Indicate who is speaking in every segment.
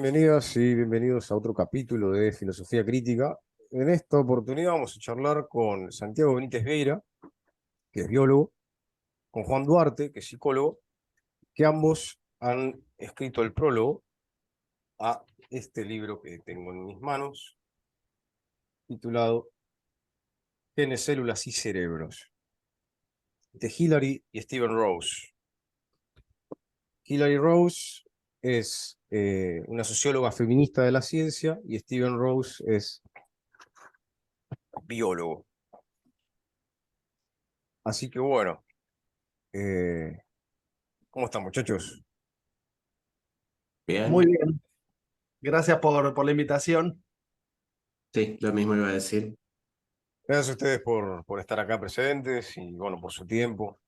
Speaker 1: Bienvenidas y bienvenidos a otro capítulo de Filosofía Crítica. En esta oportunidad vamos a charlar con Santiago Benítez Vieira, que es biólogo, con Juan Duarte, que es psicólogo, que ambos han escrito el prólogo a este libro que tengo en mis manos, titulado Genes, células y cerebros, de Hilary y Stephen Rose. Hilary Rose es una socióloga feminista de la ciencia y Stephen Rose es biólogo. Así que bueno. Eh, ¿Cómo están, muchachos?
Speaker 2: Muy
Speaker 3: Bien,
Speaker 2: bien, gracias por la invitación.
Speaker 3: sí, lo mismo iba a decir.
Speaker 1: Gracias a ustedes por estar acá presentes y, bueno, por su tiempo.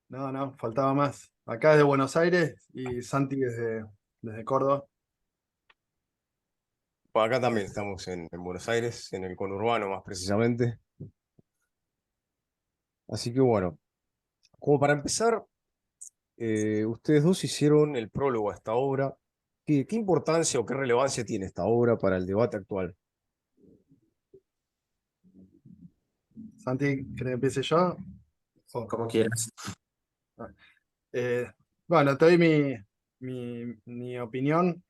Speaker 2: No, faltaba más. Acá desde Buenos Aires y Santi desde Córdoba.
Speaker 1: Bueno, acá también estamos en Buenos Aires, en el conurbano más precisamente. Así que, bueno, como para empezar, ustedes dos hicieron el prólogo a esta obra. ¿Qué importancia o qué relevancia tiene esta obra para el debate actual?
Speaker 2: Santi, ¿querés que empiece yo? Oh,
Speaker 3: Como quieras.
Speaker 2: ah. Eh, bueno, te doy mi opinión.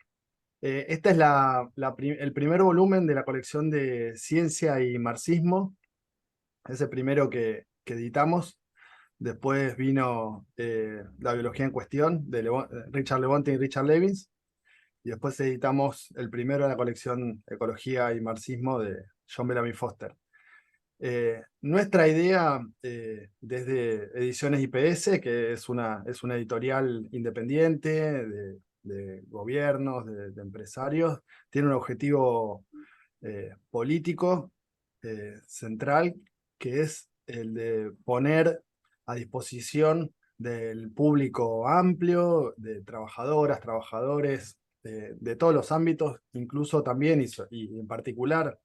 Speaker 2: Este es el primer volumen de la colección de Ciencia y Marxismo. Es el primero que editamos. Después vino La biología en cuestión de Richard Lewontin y Richard Lewins. Y después editamos el primero de la colección Ecología y Marxismo de John Bellamy Foster. Nuestra idea desde Ediciones IPS, que es una editorial independiente de gobiernos, de empresarios, tiene un objetivo político central, que es el de poner a disposición del público amplio, de trabajadoras, trabajadores, de todos los ámbitos, incluso también y en particular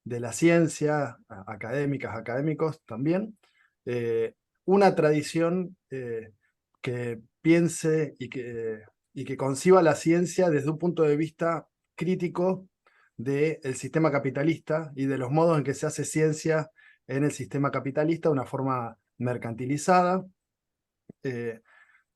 Speaker 2: de la ciencia, académicas, académicos también, eh, una tradición que piense y que conciba la ciencia desde un punto de vista crítico del sistema capitalista y de los modos en que se hace ciencia en el sistema capitalista de una forma mercantilizada, eh,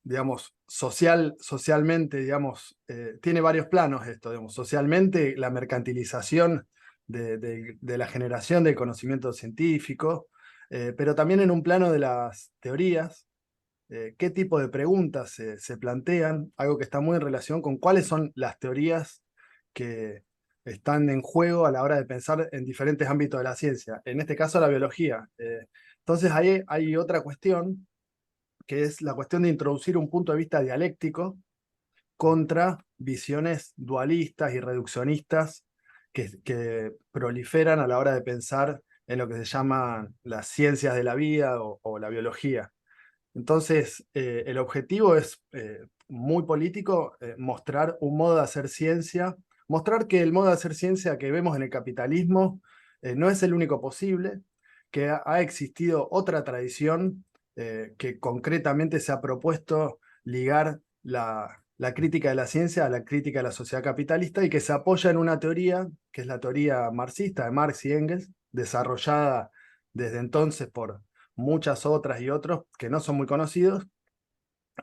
Speaker 2: digamos, socialmente, digamos, tiene varios planos esto, digamos, socialmente la mercantilización de la generación del conocimiento científico, pero también en un plano de las teorías, qué tipo de preguntas se plantean, algo que está muy en relación con cuáles son las teorías que están en juego a la hora de pensar en diferentes ámbitos de la ciencia, en este caso la biología. Entonces ahí hay otra cuestión que es la cuestión de introducir un punto de vista dialéctico contra visiones dualistas y reduccionistas que proliferan a la hora de pensar en lo que se llaman las ciencias de la vida o la biología. Entonces, el objetivo es muy político, mostrar un modo de hacer ciencia, mostrar que el modo de hacer ciencia que vemos en el capitalismo no es el único posible, que ha existido otra tradición que concretamente se ha propuesto ligar la crítica de la ciencia a la crítica de la sociedad capitalista y que se apoya en una teoría, que es la teoría marxista de Marx y Engels, desarrollada desde entonces por muchas otras y otros que no son muy conocidos,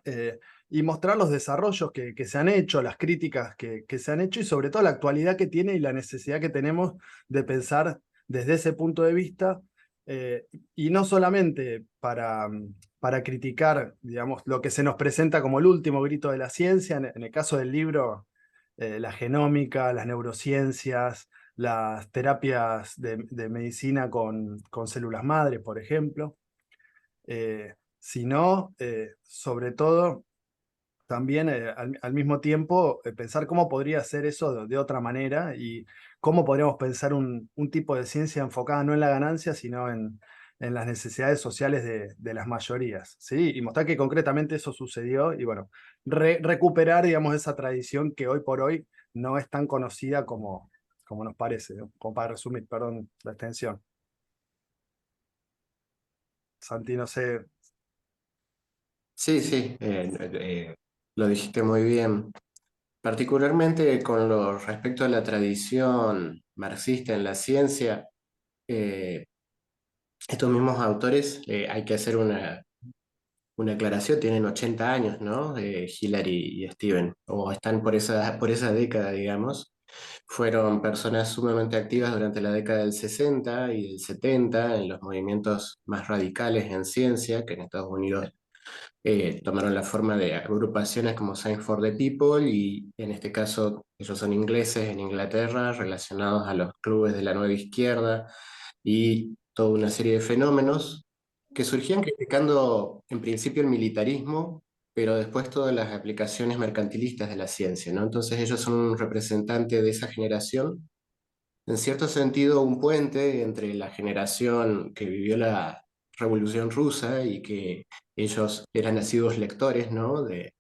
Speaker 2: eh, y mostrar los desarrollos que se han hecho, las críticas que se han hecho y sobre todo la actualidad que tiene y la necesidad que tenemos de pensar desde ese punto de vista, y no solamente para criticar, digamos, lo que se nos presenta como el último grito de la ciencia, en el caso del libro, la genómica, las neurociencias, las terapias de medicina con células madre, por ejemplo, sino sobre todo también al mismo tiempo pensar cómo podría ser eso de otra manera y cómo podríamos pensar un tipo de ciencia enfocada no en la ganancia, sino en las necesidades sociales de las mayorías, ¿sí? Y mostrar que concretamente eso sucedió y bueno, recuperar, digamos, esa tradición que hoy por hoy no es tan conocida como nos parece, ¿no? Como para resumir, perdón la extensión. Santi, no sé.
Speaker 3: Sí, sí, lo dijiste muy bien. Particularmente con lo respecto a la tradición marxista en la ciencia, eh, estos mismos autores, hay que hacer una aclaración, tienen 80 años, ¿no? Hillary y Steven, o están por esa década, digamos. Fueron personas sumamente activas durante la década del 60 y del 70 en los movimientos más radicales en ciencia, que en Estados Unidos tomaron la forma de agrupaciones como Science for the People, y en este caso ellos son ingleses en Inglaterra, relacionados a los clubes de la nueva izquierda y toda una serie de fenómenos que surgían criticando en principio el militarismo, pero después todas las aplicaciones mercantilistas de la ciencia, ¿no? Entonces ellos son un representante de esa generación, en cierto sentido un puente entre la generación que vivió la Revolución Rusa y que ellos eran nacidos lectores, ¿no? De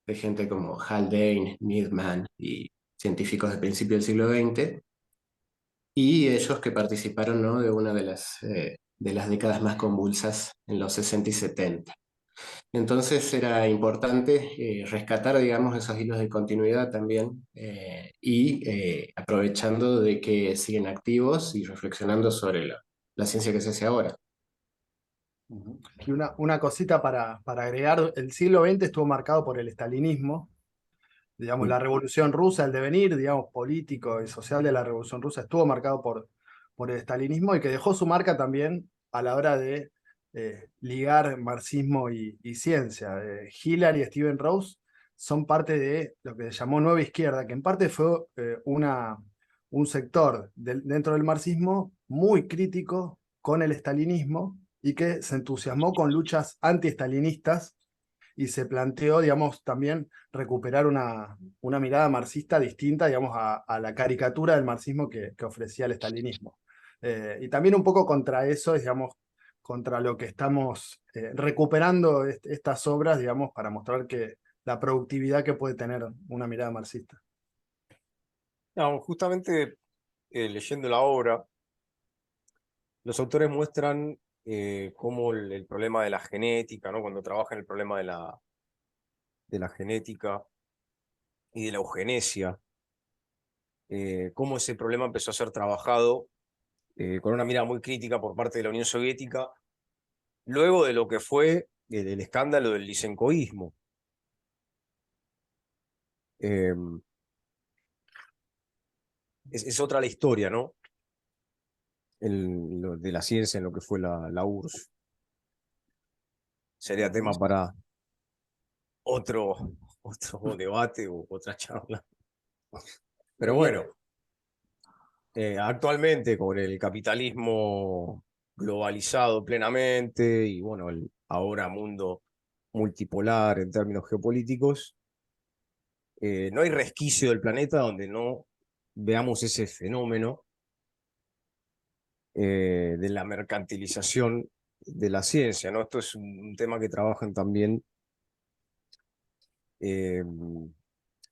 Speaker 3: gente como Haldane, Needham y científicos de principio del siglo XX, y ellos que participaron, ¿no? De una de las décadas más convulsas en los 60 y 70. Entonces era importante rescatar, digamos, esos hilos de continuidad también, y aprovechando de que siguen activos y reflexionando sobre la ciencia que se hace ahora.
Speaker 2: Y una cosita para agregar, el siglo XX estuvo marcado por el estalinismo, digamos,
Speaker 1: Mm.
Speaker 2: la Revolución Rusa, el devenir, digamos, político y social de la Revolución Rusa estuvo marcado por el estalinismo y que dejó su marca también a la hora de ligar marxismo y ciencia. Hillary y Stephen Rose son parte de lo que se llamó Nueva Izquierda, que en parte fue un sector dentro del marxismo muy crítico con el estalinismo y que se entusiasmó con luchas anti-estalinistas y se planteó, digamos, también recuperar una mirada marxista distinta, digamos, a la caricatura del marxismo que ofrecía el estalinismo. Y también un poco contra eso, digamos, contra lo que estamos recuperando estas obras, digamos, para mostrar que la productividad que puede tener una mirada marxista.
Speaker 1: No, justamente leyendo la obra, los autores muestran cómo el problema de la genética, ¿no? Cuando trabajan el problema de la genética y de la eugenesia, cómo ese problema empezó a ser trabajado con una mirada muy crítica por parte de la Unión Soviética, luego de lo que fue el escándalo del lisenkoísmo. Eh, es otra la historia, ¿no? De la ciencia en lo que fue la URSS. Sería tema para otro, otro debate o otra charla. Pero
Speaker 2: Bien.
Speaker 1: bueno, actualmente con el capitalismo globalizado plenamente y bueno, el ahora mundo multipolar en términos geopolíticos, no hay resquicio del planeta donde no veamos ese fenómeno de la mercantilización de la ciencia, ¿no? Esto es un tema que trabajan también eh,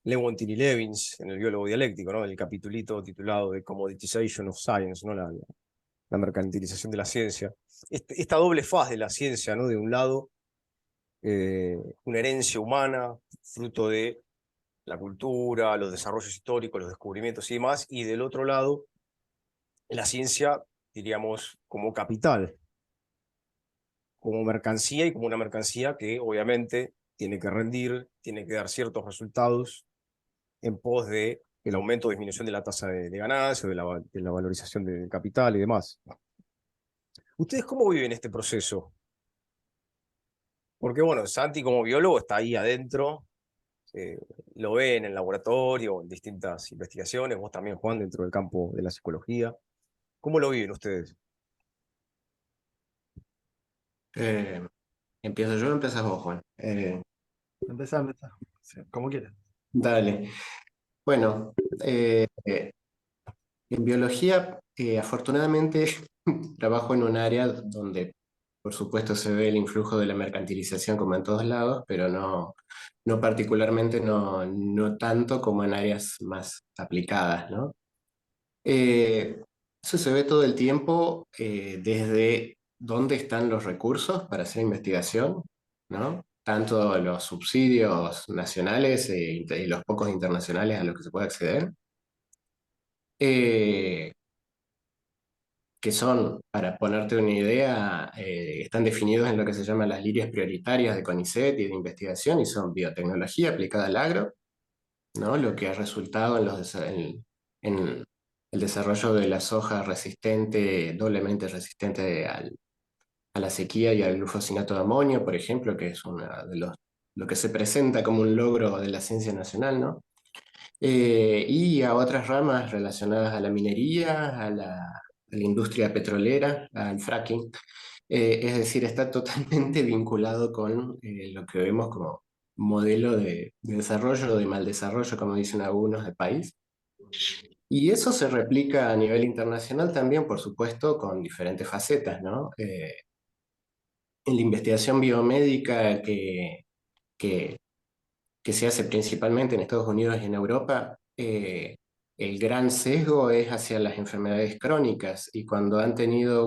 Speaker 1: Leontine y Levins en el biólogo dialéctico, ¿no? El capitulito titulado The Commoditization of Science, ¿no? La mercantilización de la ciencia. Esta doble faz de la ciencia, ¿no? De un lado, una herencia humana, fruto de la cultura, los desarrollos históricos, los descubrimientos y demás, y del otro lado, la ciencia, diríamos, como capital, como mercancía y como una mercancía que obviamente tiene que rendir, tiene que dar ciertos resultados en pos de el aumento o disminución de la tasa de ganancia, de la valorización del capital y demás. ¿Ustedes cómo viven este proceso? Porque bueno, Santi como biólogo está ahí adentro, eh, lo ve en el laboratorio, en distintas investigaciones, vos también, Juan, dentro del campo de la psicología. ¿Cómo lo viven ustedes?
Speaker 3: Eh, ¿Empiezo yo o empiezas vos, Juan?
Speaker 2: Empezá. Sí, como quieras.
Speaker 3: Dale. Bueno, en biología, afortunadamente, trabajo en un área donde, por supuesto, se ve el influjo de la mercantilización como en todos lados, pero no particularmente, no tanto como en áreas más aplicadas, ¿no? Eh, Eso se ve todo el tiempo, desde dónde están los recursos para hacer investigación, ¿no? tanto los subsidios nacionales y los pocos internacionales a los que se puede acceder, eh, que son, para ponerte una idea, están definidos en lo que se llaman las líneas prioritarias de CONICET y de investigación, y son biotecnología aplicada al agro, ¿no? Lo que ha resultado en el desarrollo de la soja resistente, doblemente resistente a la sequía y al glufosinato de amonio, por ejemplo, que es una de lo que se presenta como un logro de la ciencia nacional, ¿no? Y a otras ramas relacionadas a la minería, a la industria petrolera, al fracking. Es decir, está totalmente vinculado con lo que vemos como modelo de desarrollo o de mal desarrollo, como dicen algunos, del país. Y eso se replica a nivel internacional también, por supuesto, con diferentes facetas, ¿no? En la investigación biomédica que, que se hace principalmente en Estados Unidos y en Europa, el gran sesgo es hacia las enfermedades crónicas, y cuando han tenido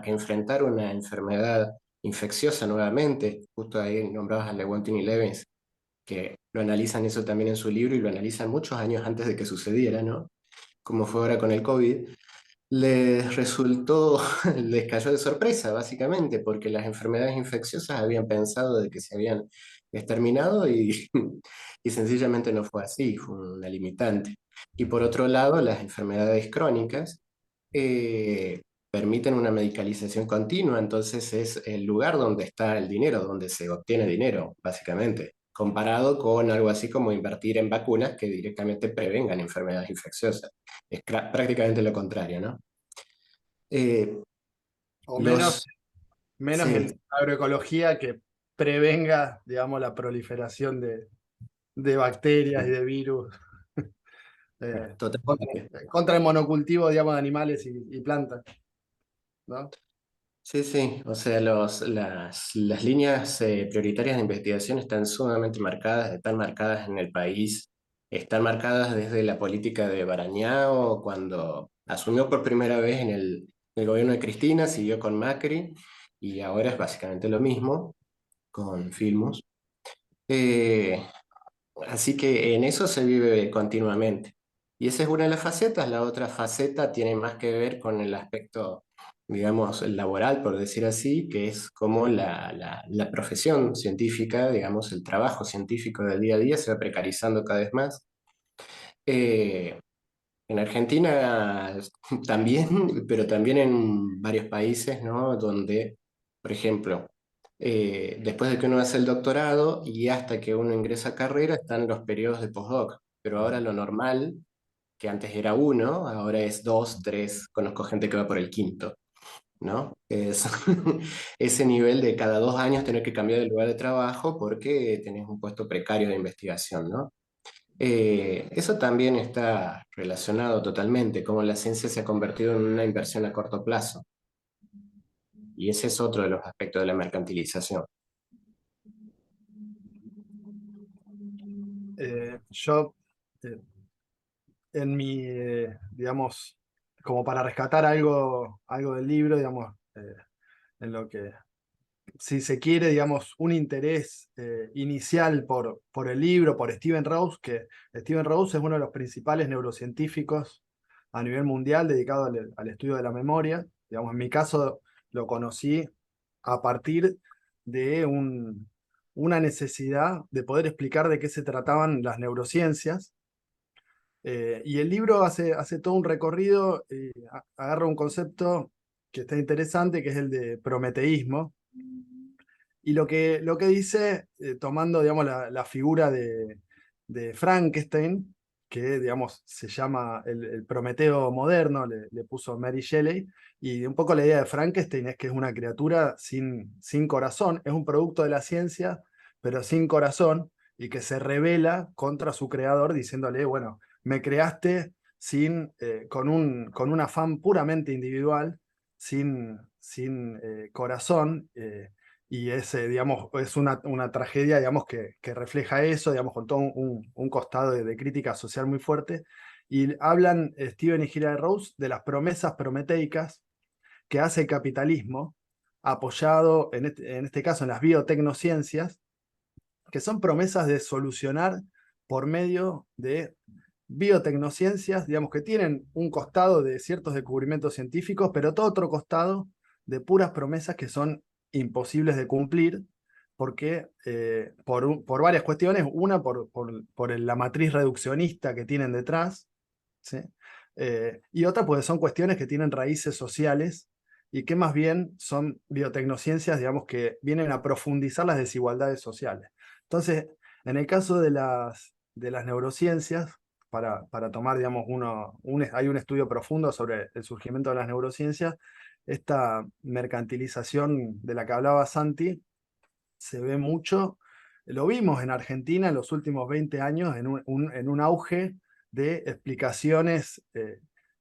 Speaker 3: que enfrentar una enfermedad infecciosa nuevamente, justo ahí nombrados a Lewontin y Levens, que lo analizan eso también en su libro y lo analizan muchos años antes de que sucediera, ¿no? Como fue ahora con el COVID, les resultó, les cayó de sorpresa, básicamente, porque las enfermedades infecciosas habían pensado de que se habían exterminado y sencillamente no fue así, fue una limitante. Y por otro lado, las enfermedades crónicas permiten una medicalización continua, entonces es el lugar donde está el dinero, donde se obtiene dinero, básicamente, comparado con algo así como invertir en vacunas que directamente prevengan enfermedades infecciosas. Es prácticamente lo contrario, ¿no? Eh,
Speaker 2: O
Speaker 3: los,
Speaker 2: menos
Speaker 3: sí,
Speaker 2: en agroecología que prevenga, digamos, la proliferación de bacterias y de virus. Contra,
Speaker 3: totalmente.
Speaker 2: contra el monocultivo, digamos, de animales y plantas, ¿no?
Speaker 3: Sí, sí, o sea, las líneas prioritarias de investigación están sumamente marcadas, están marcadas en el país, están marcadas desde la política de Barañao, cuando asumió por primera vez el gobierno de Cristina, siguió con Macri, y ahora es básicamente lo mismo con Filmus. Eh, Así que en eso se vive continuamente. Y esa es una de las facetas. La otra faceta tiene más que ver con el aspecto, digamos, laboral, por decir así, que es como la profesión científica, digamos, el trabajo científico del día a día se va precarizando cada vez más. Eh, en Argentina también, pero también en varios países, ¿no? Donde, por ejemplo, después de que uno hace el doctorado y hasta que uno ingresa a carrera están los periodos de postdoc, pero ahora lo normal, que antes era uno, ahora es dos, tres, conozco gente que va por el quinto, ¿no? Es ese nivel de cada 2 años tener que cambiar de lugar de trabajo porque tenés un puesto precario de investigación, ¿no? Eso también está relacionado totalmente, cómo la ciencia se ha convertido en una inversión a corto plazo. Y ese es otro de los aspectos de la mercantilización.
Speaker 2: Yo, eh, en mi, digamos, como para rescatar algo del libro, digamos, en lo que, si se quiere, digamos, un interés inicial por el libro, por Steven Rose, que Steven Rose es uno de los principales neurocientíficos a nivel mundial dedicado al estudio de la memoria. Digamos, en mi caso lo conocí a partir de una necesidad de poder explicar de qué se trataban las neurociencias. Y el libro hace todo un recorrido, agarra un concepto que está interesante, que es el de prometeísmo. Y lo que dice, tomando, digamos, la figura de Frankenstein, que, digamos, se llama el Prometeo moderno, le puso Mary Shelley, y un poco la idea de Frankenstein es que es una criatura sin corazón, es un producto de la ciencia, pero sin corazón, y que se rebela contra su creador diciéndole, bueno, me creaste con un afán puramente individual, sin corazón. Y digamos, es una tragedia, digamos, que refleja eso, digamos, con todo un costado de crítica social muy fuerte. Y hablan Steven y Hilary Rose de las promesas prometeicas que hace el capitalismo, apoyado en este caso en las biotecnociencias, que son promesas de solucionar por medio de biotecnociencias, digamos que tienen un costado de ciertos descubrimientos científicos, pero todo otro costado de puras promesas que son imposibles de cumplir, porque por varias cuestiones, una por la matriz reduccionista que tienen detrás, ¿sí? Y otra pues son cuestiones que tienen raíces sociales y que más bien son biotecnociencias, digamos, que vienen a profundizar las desigualdades sociales. Entonces, en el caso de las neurociencias, para tomar, digamos, hay un estudio profundo sobre el surgimiento de las neurociencias, esta mercantilización de la que hablaba Santi se ve mucho, lo vimos en Argentina en los últimos 20 años en un auge de explicaciones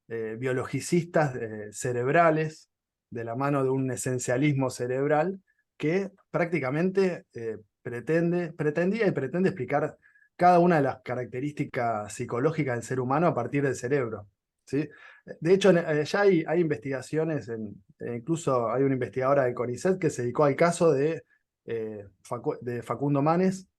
Speaker 2: biologicistas cerebrales, de la mano de un esencialismo cerebral que prácticamente pretendía y pretende explicar cada una de las características psicológicas del ser humano a partir del cerebro, ¿sí? De hecho, ya hay investigaciones, incluso hay una investigadora de CONICET que se dedicó al caso de Facundo Manes,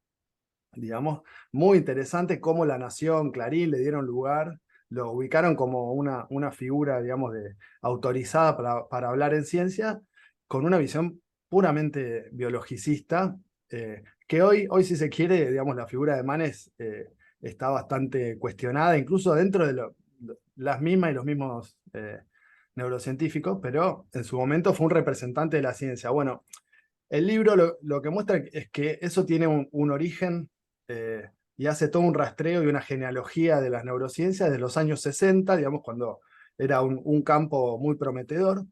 Speaker 2: digamos, muy interesante cómo La Nación, Clarín le dieron lugar, lo ubicaron como una figura, digamos, autorizada para hablar en ciencia, con una visión puramente biologicista, que hoy, si se quiere, digamos, la figura de Manes está bastante cuestionada, incluso dentro de las mismas y los mismos neurocientíficos, pero en su momento fue un representante de la ciencia. Bueno, el libro lo que muestra es que eso tiene un origen y hace todo un rastreo y una genealogía de las neurociencias desde los años 60, digamos, cuando era un campo muy prometedor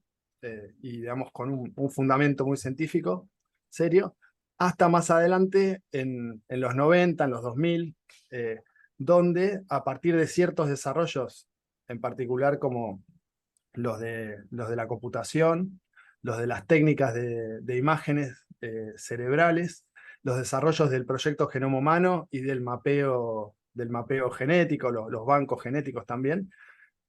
Speaker 2: y, digamos, con un fundamento muy científico, serio, hasta más adelante en los 90, en los 2000, donde a partir de ciertos desarrollos, en particular como los de la computación, los de las técnicas de imágenes cerebrales, los desarrollos del proyecto Genoma Humano y del mapeo genético, los bancos genéticos también,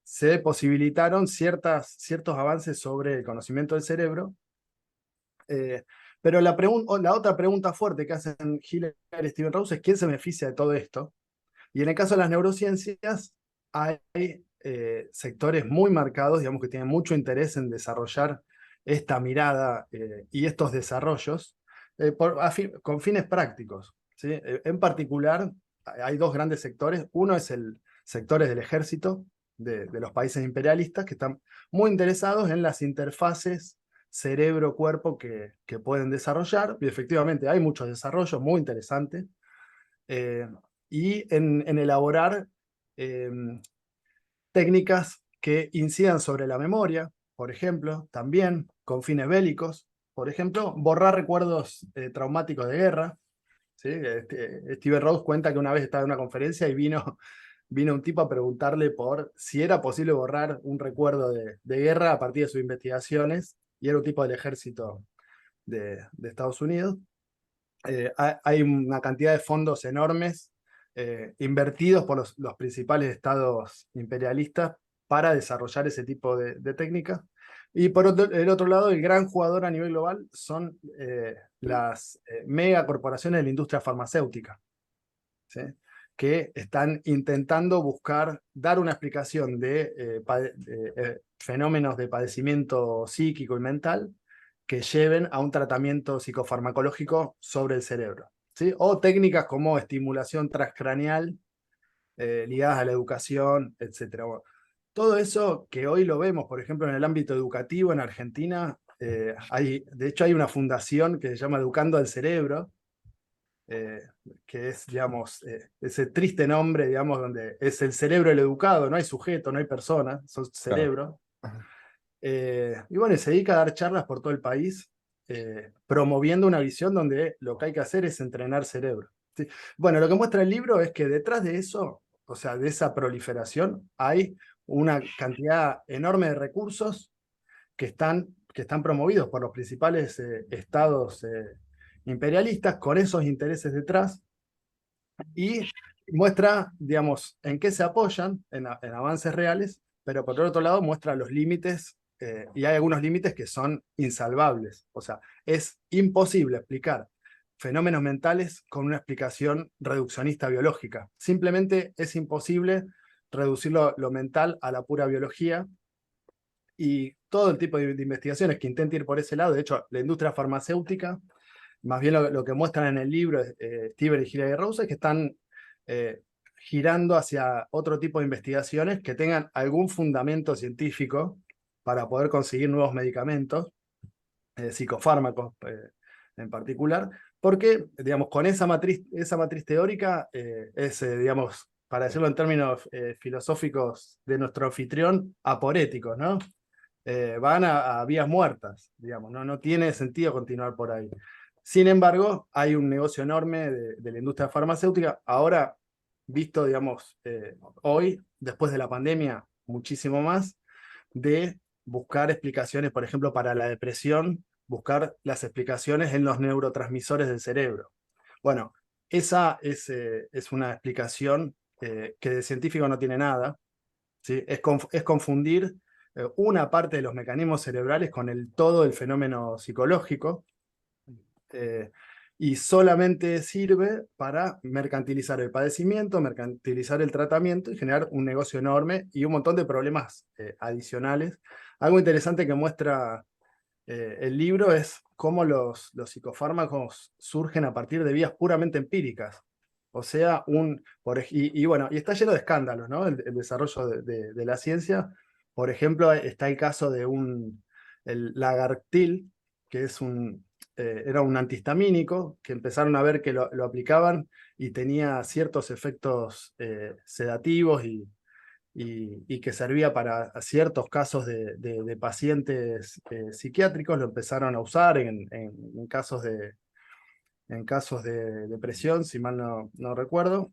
Speaker 2: se posibilitaron ciertos avances sobre el conocimiento del cerebro. Pero la otra pregunta fuerte que hacen Hiller y Steven Rose es ¿quién se beneficia de todo esto? Y en el caso de las neurociencias, hay sectores muy marcados, digamos, que tienen mucho interés en desarrollar esta mirada y estos desarrollos con fines prácticos, ¿sí? En particular, hay dos grandes sectores. Uno es el sectores del ejército de los países imperialistas que están muy interesados en las interfaces cerebro-cuerpo que pueden desarrollar, y efectivamente hay muchos desarrollos muy interesantes, y en elaborar técnicas que incidan sobre la memoria, por ejemplo, también con fines bélicos, por ejemplo, borrar recuerdos traumáticos de guerra, ¿sí? Steven Rose cuenta que una vez estaba en una conferencia y vino un tipo a preguntarle por si era posible borrar un recuerdo de guerra a partir de sus investigaciones, y era un tipo del ejército de Estados Unidos. Hay una cantidad de fondos enormes invertidos por los principales estados imperialistas para desarrollar ese tipo de técnicas. Y por el otro lado, el gran jugador a nivel global son las megacorporaciones de la industria farmacéutica, ¿sí? Que están intentando dar una explicación de fenómenos de padecimiento psíquico y mental que lleven a un tratamiento psicofarmacológico sobre el cerebro, ¿sí? O técnicas como estimulación transcraneal ligadas a la educación, etc. Bueno, todo eso que hoy lo vemos, por ejemplo, en el ámbito educativo en Argentina, de hecho hay una fundación que se llama Educando al Cerebro, que es, digamos, ese triste nombre, digamos, donde es el cerebro el educado, no hay sujeto, no hay persona, son cerebro. Y bueno, se dedica a dar charlas por todo el país, promoviendo una visión donde lo que hay que hacer es entrenar cerebro, ¿sí? Bueno, lo que muestra el libro es que detrás de eso, o sea, de esa proliferación, hay una cantidad enorme de recursos que están promovidos por los principales estados imperialistas con esos intereses detrás, y muestra, digamos, en qué se apoyan, en avances reales, pero por otro lado muestra los límites, y hay algunos límites que son insalvables. O sea, es imposible explicar fenómenos mentales con una explicación reduccionista biológica. Simplemente es imposible reducir lo mental a la pura biología, y todo el tipo de investigaciones que intenta ir por ese lado. De hecho, la industria farmacéutica, más bien lo que muestran en el libro Stever y Hilary Rose, es que están girando hacia otro tipo de investigaciones que tengan algún fundamento científico para poder conseguir nuevos medicamentos, psicofármacos en particular, porque, digamos, con esa matriz teórica digamos, para decirlo en términos filosóficos de nuestro anfitrión, aporéticos, ¿no? Van a vías muertas, digamos, no tiene sentido continuar por ahí. Sin embargo, hay un negocio enorme de la industria farmacéutica, ahora visto, digamos, hoy, después de la pandemia, muchísimo más, de buscar explicaciones, por ejemplo, para la depresión, buscar las explicaciones en los neurotransmisores del cerebro. Bueno, esa es una explicación que de científico no tiene nada, ¿sí? Es confundir una parte de los mecanismos cerebrales con el todo del fenómeno psicológico, y solamente sirve para mercantilizar el padecimiento, mercantilizar el tratamiento y generar un negocio enorme y un montón de problemas adicionales. Algo interesante que muestra el libro es cómo los psicofármacos surgen a partir de vías puramente empíricas. O sea, bueno, y está lleno de escándalos, ¿no? El desarrollo de la ciencia. Por ejemplo, está el caso de el Lagartil, que era un antihistamínico, que empezaron a ver que lo aplicaban y tenía ciertos efectos sedativos y que servía para ciertos casos de pacientes psiquiátricos. Lo empezaron a usar en casos de depresión, si mal no recuerdo,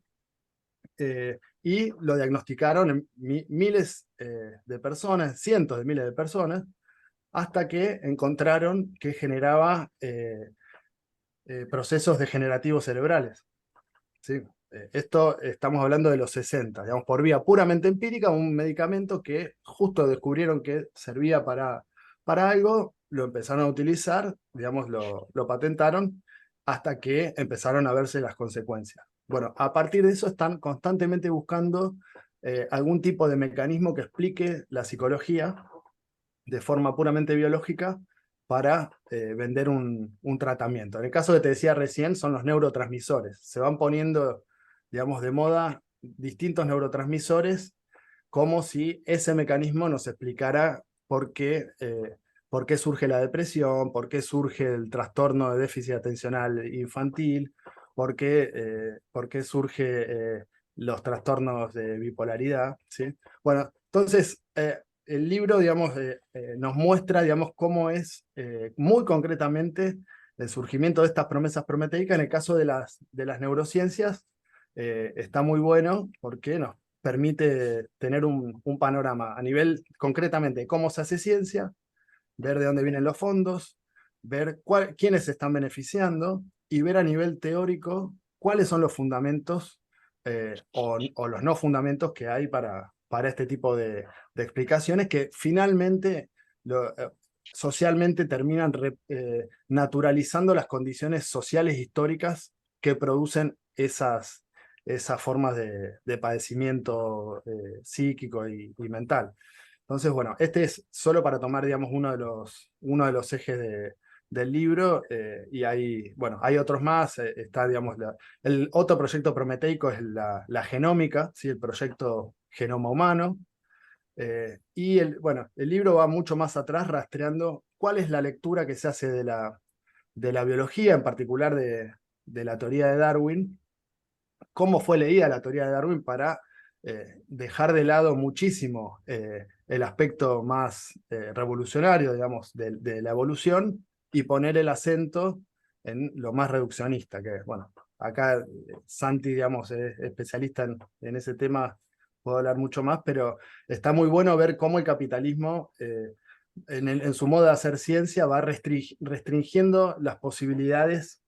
Speaker 2: y lo diagnosticaron en miles de personas, cientos de miles de personas, hasta que encontraron que generaba procesos degenerativos cerebrales, ¿sí? Esto estamos hablando de los 60, digamos, por vía puramente empírica, un medicamento que justo descubrieron que servía para algo, lo empezaron a utilizar, digamos, lo patentaron, hasta que empezaron a verse las consecuencias. Bueno, a partir de eso están constantemente buscando algún tipo de mecanismo que explique la psicología de forma puramente biológica para vender un tratamiento. En el caso que te decía recién, son los neurotransmisores. Se van poniendo, digamos, de moda distintos neurotransmisores, como si ese mecanismo nos explicara por qué surge la depresión, por qué surge el trastorno de déficit atencional infantil, por qué surge los trastornos de bipolaridad, ¿sí? Bueno, entonces, el libro, digamos, nos muestra, digamos, cómo es muy concretamente el surgimiento de estas promesas prometeicas. En el caso de las neurociencias, está muy bueno porque nos permite tener un panorama a nivel, concretamente, de cómo se hace ciencia, ver de dónde vienen los fondos, ver quiénes se están beneficiando y ver a nivel teórico cuáles son los fundamentos o los no fundamentos que hay para este tipo de explicaciones que finalmente socialmente terminan naturalizando las condiciones sociales históricas que producen esas formas de padecimiento psíquico y mental. Entonces, bueno, este es solo para tomar, digamos, uno de los ejes del libro, y hay otros más. Está, digamos, el otro proyecto prometeico es la genómica, ¿sí? El proyecto Genoma Humano, y el libro va mucho más atrás, rastreando cuál es la lectura que se hace de la biología, en particular de la teoría de Darwin, cómo fue leída la teoría de Darwin para dejar de lado muchísimo el aspecto más revolucionario, digamos, de la evolución, y poner el acento en lo más reduccionista, que, bueno, acá Santi, digamos, es especialista en ese tema, puedo hablar mucho más, pero está muy bueno ver cómo el capitalismo, en su modo de hacer ciencia, va restringiendo las posibilidades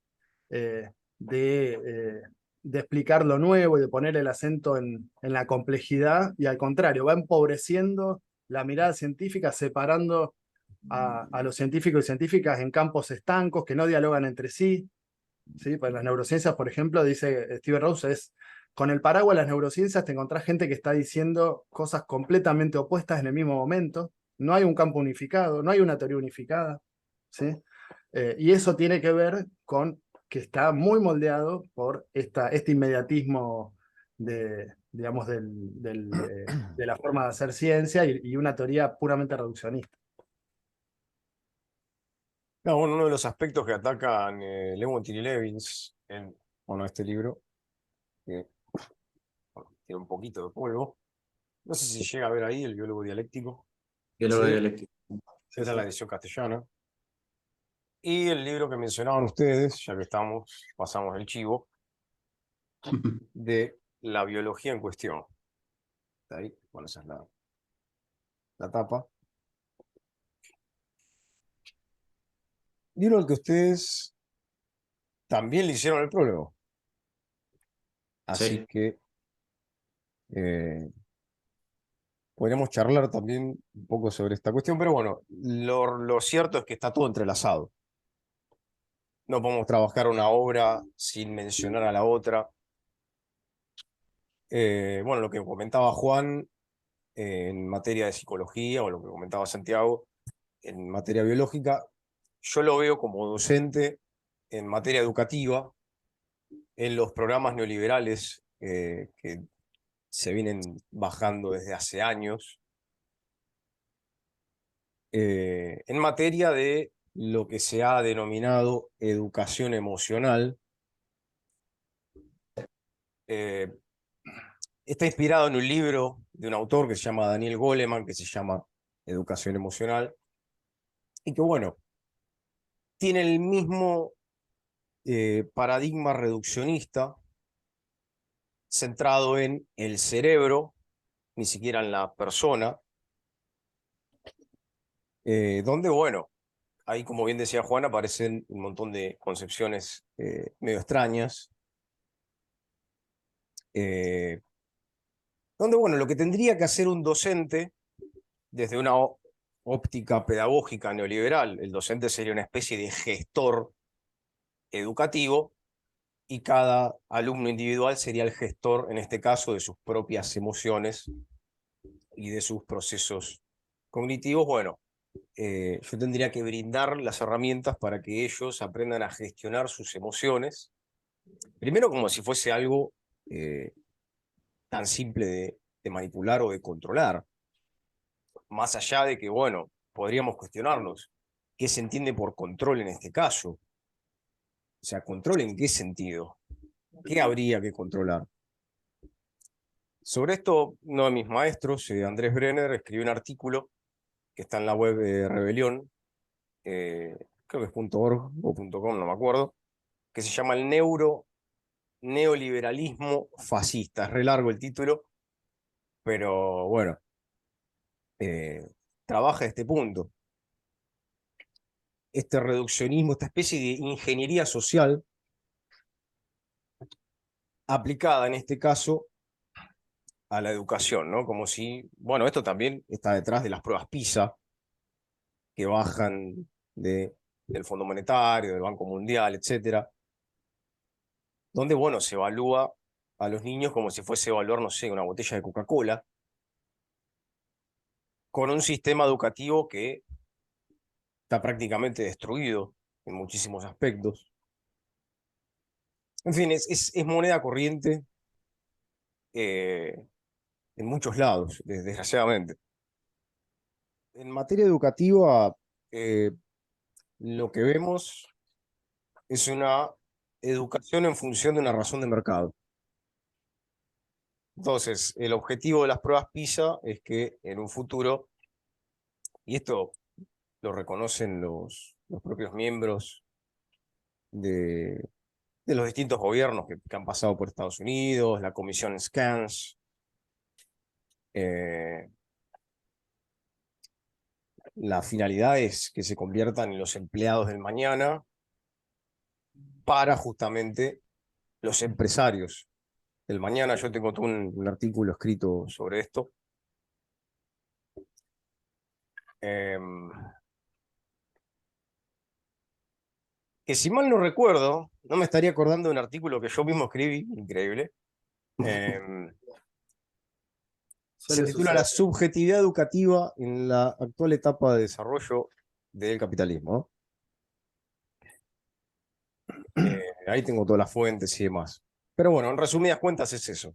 Speaker 2: de explicar lo nuevo y de poner el acento en la complejidad, y al contrario, va empobreciendo la mirada científica, separando a los científicos y científicas en campos estancos que no dialogan entre sí, ¿sí? Para las neurociencias, por ejemplo, dice Steve Rose, con el paraguas de las neurociencias te encontrás gente que está diciendo cosas completamente opuestas en el mismo momento. No hay un campo unificado, no hay una teoría unificada, ¿sí? Y eso tiene que ver con que está muy moldeado por este inmediatismo digamos, de la forma de hacer ciencia y una teoría puramente reduccionista.
Speaker 1: No, bueno, uno de los aspectos que atacan Leontief y Levins en bueno, este libro, que bueno, tiene un poquito de polvo. No sé si llega a ver ahí el biólogo dialéctico.
Speaker 3: Biólogo
Speaker 2: Sí,
Speaker 3: dialéctico.
Speaker 2: sí,
Speaker 1: Esa es
Speaker 2: sí.
Speaker 1: la edición castellana. Y el libro que mencionaban ustedes, ya que estamos, pasamos el chivo, de la biología en cuestión. ¿Está ahí? Bueno, esa es la tapa. Libro al que ustedes también le hicieron el prólogo. Así
Speaker 3: Sí.
Speaker 1: que podríamos charlar también un poco sobre esta cuestión, pero bueno, lo cierto es que está todo entrelazado. No podemos trabajar una obra sin mencionar a la otra. Bueno, lo que comentaba Juan en materia de psicología o lo que comentaba Santiago en materia biológica, yo lo veo como docente en materia educativa en los programas neoliberales que se vienen bajando desde hace años, en materia de lo que se ha denominado educación emocional. Eh, Está inspirado en un libro de un autor que se llama Daniel Goleman, que se llama Educación Emocional, y que bueno, tiene el mismo paradigma reduccionista centrado en el cerebro, ni siquiera en la persona, donde bueno, ahí como bien decía Juan, aparecen un montón de concepciones medio extrañas, eh, donde bueno, lo que tendría que hacer un docente desde una óptica pedagógica neoliberal, el docente sería una especie de gestor educativo y cada alumno individual sería el gestor, en este caso, de sus propias emociones y de sus procesos cognitivos. Bueno, yo tendría que brindar las herramientas para que ellos aprendan a gestionar sus emociones, primero como si fuese algo eh, tan simple de manipular o de controlar, más allá de que, bueno, podríamos cuestionarnos qué se entiende por control en este caso. O sea, ¿control en qué sentido? ¿Qué habría que controlar? Sobre esto, uno de mis maestros, Andrés Brenner, escribió un artículo que está en la web de Rebelión, creo que es .org o .com, no me acuerdo, que se llama El neoliberalismo fascista. Es re largo el título, pero bueno, eh, trabaja este punto. Este reduccionismo, esta especie de ingeniería social aplicada en este caso a la educación, ¿no? Como si, bueno, esto también está detrás de las pruebas PISA que bajan del Fondo Monetario, del Banco Mundial, etcétera, donde, bueno, se evalúa a los niños como si fuese evaluar, no sé, una botella de Coca-Cola, con un sistema educativo que está prácticamente destruido en muchísimos aspectos. En fin, es moneda corriente en muchos lados, desgraciadamente. En materia educativa, eh, lo que vemos es una educación en función de una razón de mercado. Entonces, el objetivo de las pruebas PISA es que en un futuro, y esto lo reconocen los propios miembros de, de los distintos gobiernos que han pasado por Estados Unidos, la comisión SCANS, eh, la finalidad es que se conviertan en los empleados del mañana para justamente los empresarios del mañana. Yo tengo todo un artículo escrito sobre esto. Eh, que si mal no recuerdo, no me estaría acordando de un artículo que yo mismo escribí, increíble. em, Se
Speaker 2: Suele
Speaker 1: titula La
Speaker 2: suceder.
Speaker 1: subjetividad educativa en la actual etapa de desarrollo del capitalismo. Ahí tengo todas las fuentes y demás. Pero bueno, en resumidas cuentas es eso.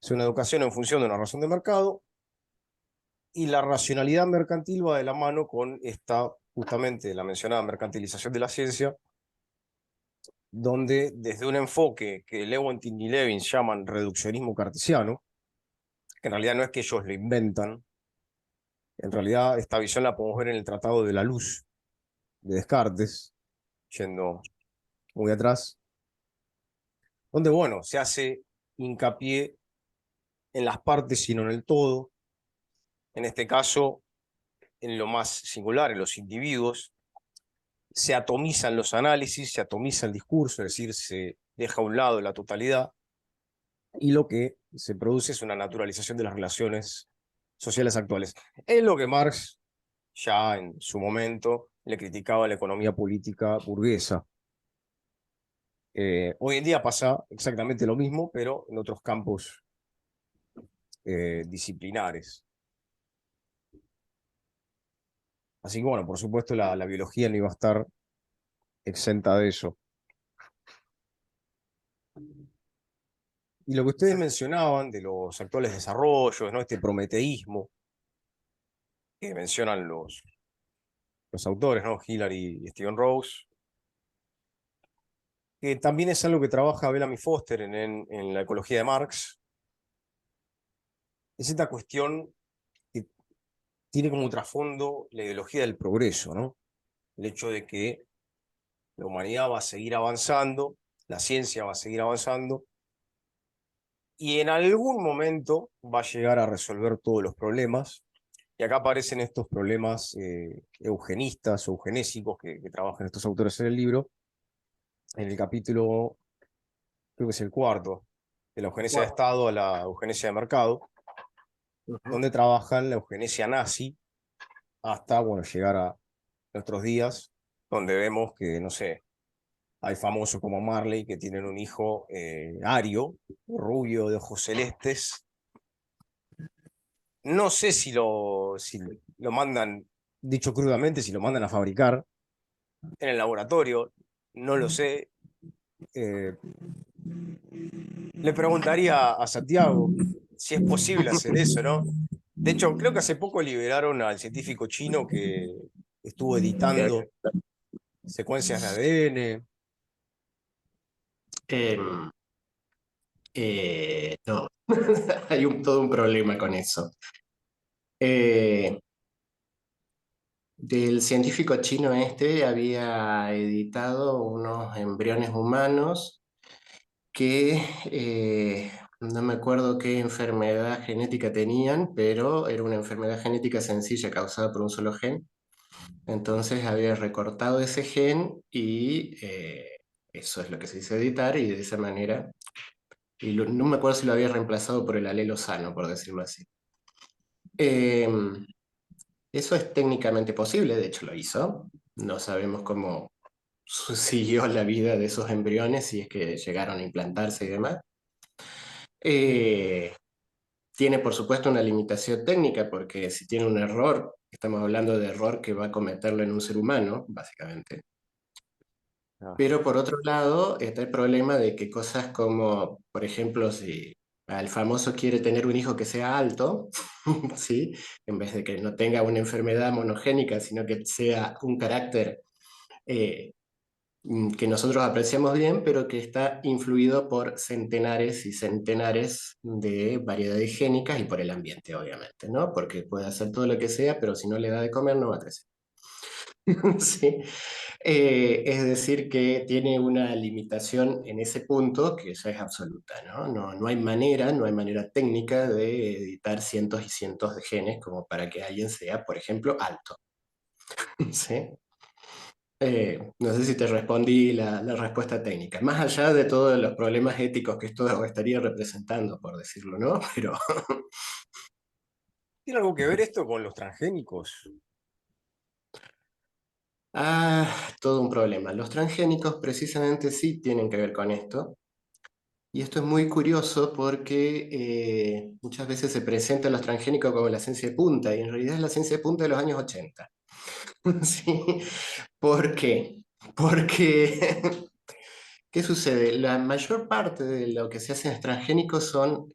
Speaker 1: Es una educación en función de una razón de mercado y la racionalidad mercantil va de la mano con esta, justamente la mencionada mercantilización de la ciencia, donde desde un enfoque que Lewontin y Levin llaman reduccionismo cartesiano, que en realidad no es que ellos lo inventan, en realidad esta visión la podemos ver en el Tratado de la Luz de Descartes, yendo muy atrás, donde, bueno, se hace hincapié en las partes y no en el todo, en este caso, en lo más singular, en los individuos, se atomizan los análisis, se atomiza el discurso, es decir, se deja a un lado la totalidad, y lo que se produce es una naturalización de las relaciones sociales actuales. Es lo que Marx ya en su momento le criticaba a la economía política burguesa. Hoy en día pasa exactamente lo mismo, pero en otros campos disciplinares. Así que bueno, por supuesto la biología no iba a estar exenta de eso. Y lo que ustedes mencionaban de los actuales desarrollos, ¿no? Este prometeísmo que mencionan los autores, ¿no? Hillary y Stephen Rose, que también es algo que trabaja Bellamy Foster en la ecología de Marx, es esta cuestión que tiene como trasfondo la ideología del progreso, ¿no? El hecho de que la humanidad va a seguir avanzando, la ciencia va a seguir avanzando, y en algún momento va a llegar a resolver todos los problemas. Y acá aparecen estos problemas eugenistas o eugenésicos que trabajan estos autores en el libro, en el capítulo, creo que es el cuarto, de la eugenesia de
Speaker 2: Bueno,
Speaker 1: Estado a la eugenesia de mercado,
Speaker 2: ujú.
Speaker 1: donde trabajan la eugenesia nazi hasta, bueno, llegar a nuestros días, donde vemos que, no sé, hay famosos como Marley que tienen un hijo ario, rubio, de ojos celestes. No sé si lo mandan, dicho crudamente, si lo mandan a fabricar en el laboratorio, no lo sé. Eh, Le preguntaría a Santiago si es posible hacer eso, ¿no? De hecho, creo que hace poco liberaron al científico chino que estuvo editando secuencias de ADN.
Speaker 3: Em, no, hay todo un problema con eso. Eh, Del científico chino este había editado unos embriones humanos que no me acuerdo qué enfermedad genética tenían, pero era una enfermedad genética sencilla causada por un solo gen. Entonces había recortado ese gen y eso es lo que se hizo editar y de esa manera, no me acuerdo si lo había reemplazado por el alelo sano, por decirlo así. Em, Eso es técnicamente posible, de hecho lo hizo. No sabemos cómo siguió la vida de esos embriones, si es que llegaron a implantarse y demás. Eh, Tiene, por supuesto, una limitación técnica, porque si tiene un error, estamos hablando de error que va a cometerlo en un ser humano, básicamente.
Speaker 1: Ah,
Speaker 3: Pero por otro lado, está el problema de que cosas como, por ejemplo, si el famoso quiere tener un hijo que sea alto, ¿sí? En vez de que no tenga una enfermedad monogénica, sino que sea un carácter eh, que nosotros apreciamos bien, pero que está influido por centenares y centenares de variedades génicas y por el ambiente, obviamente, ¿no? Porque puede hacer todo lo que sea, pero si no le da de comer, no va a crecer. ¿Sí? Es decir, que tiene una limitación en ese punto que ya es absoluta, ¿no? No hay manera, no hay manera técnica de editar cientos y cientos de genes como para que alguien sea, por ejemplo, alto. ¿Sí? No sé si te respondí la respuesta técnica, más allá de todos los problemas éticos que esto estaría representando, por decirlo, ¿no? Pero
Speaker 1: ¿tiene algo que ver esto con los transgénicos?
Speaker 3: Todo un problema. Los transgénicos precisamente sí tienen que ver con esto. Y esto es muy curioso porque muchas veces se presenta a los transgénicos como la ciencia de punta, y en realidad es la ciencia de punta de los años 80. ¿Sí? ¿Por qué? Porque, ¿qué sucede? La mayor parte de lo que se hace en transgénicos son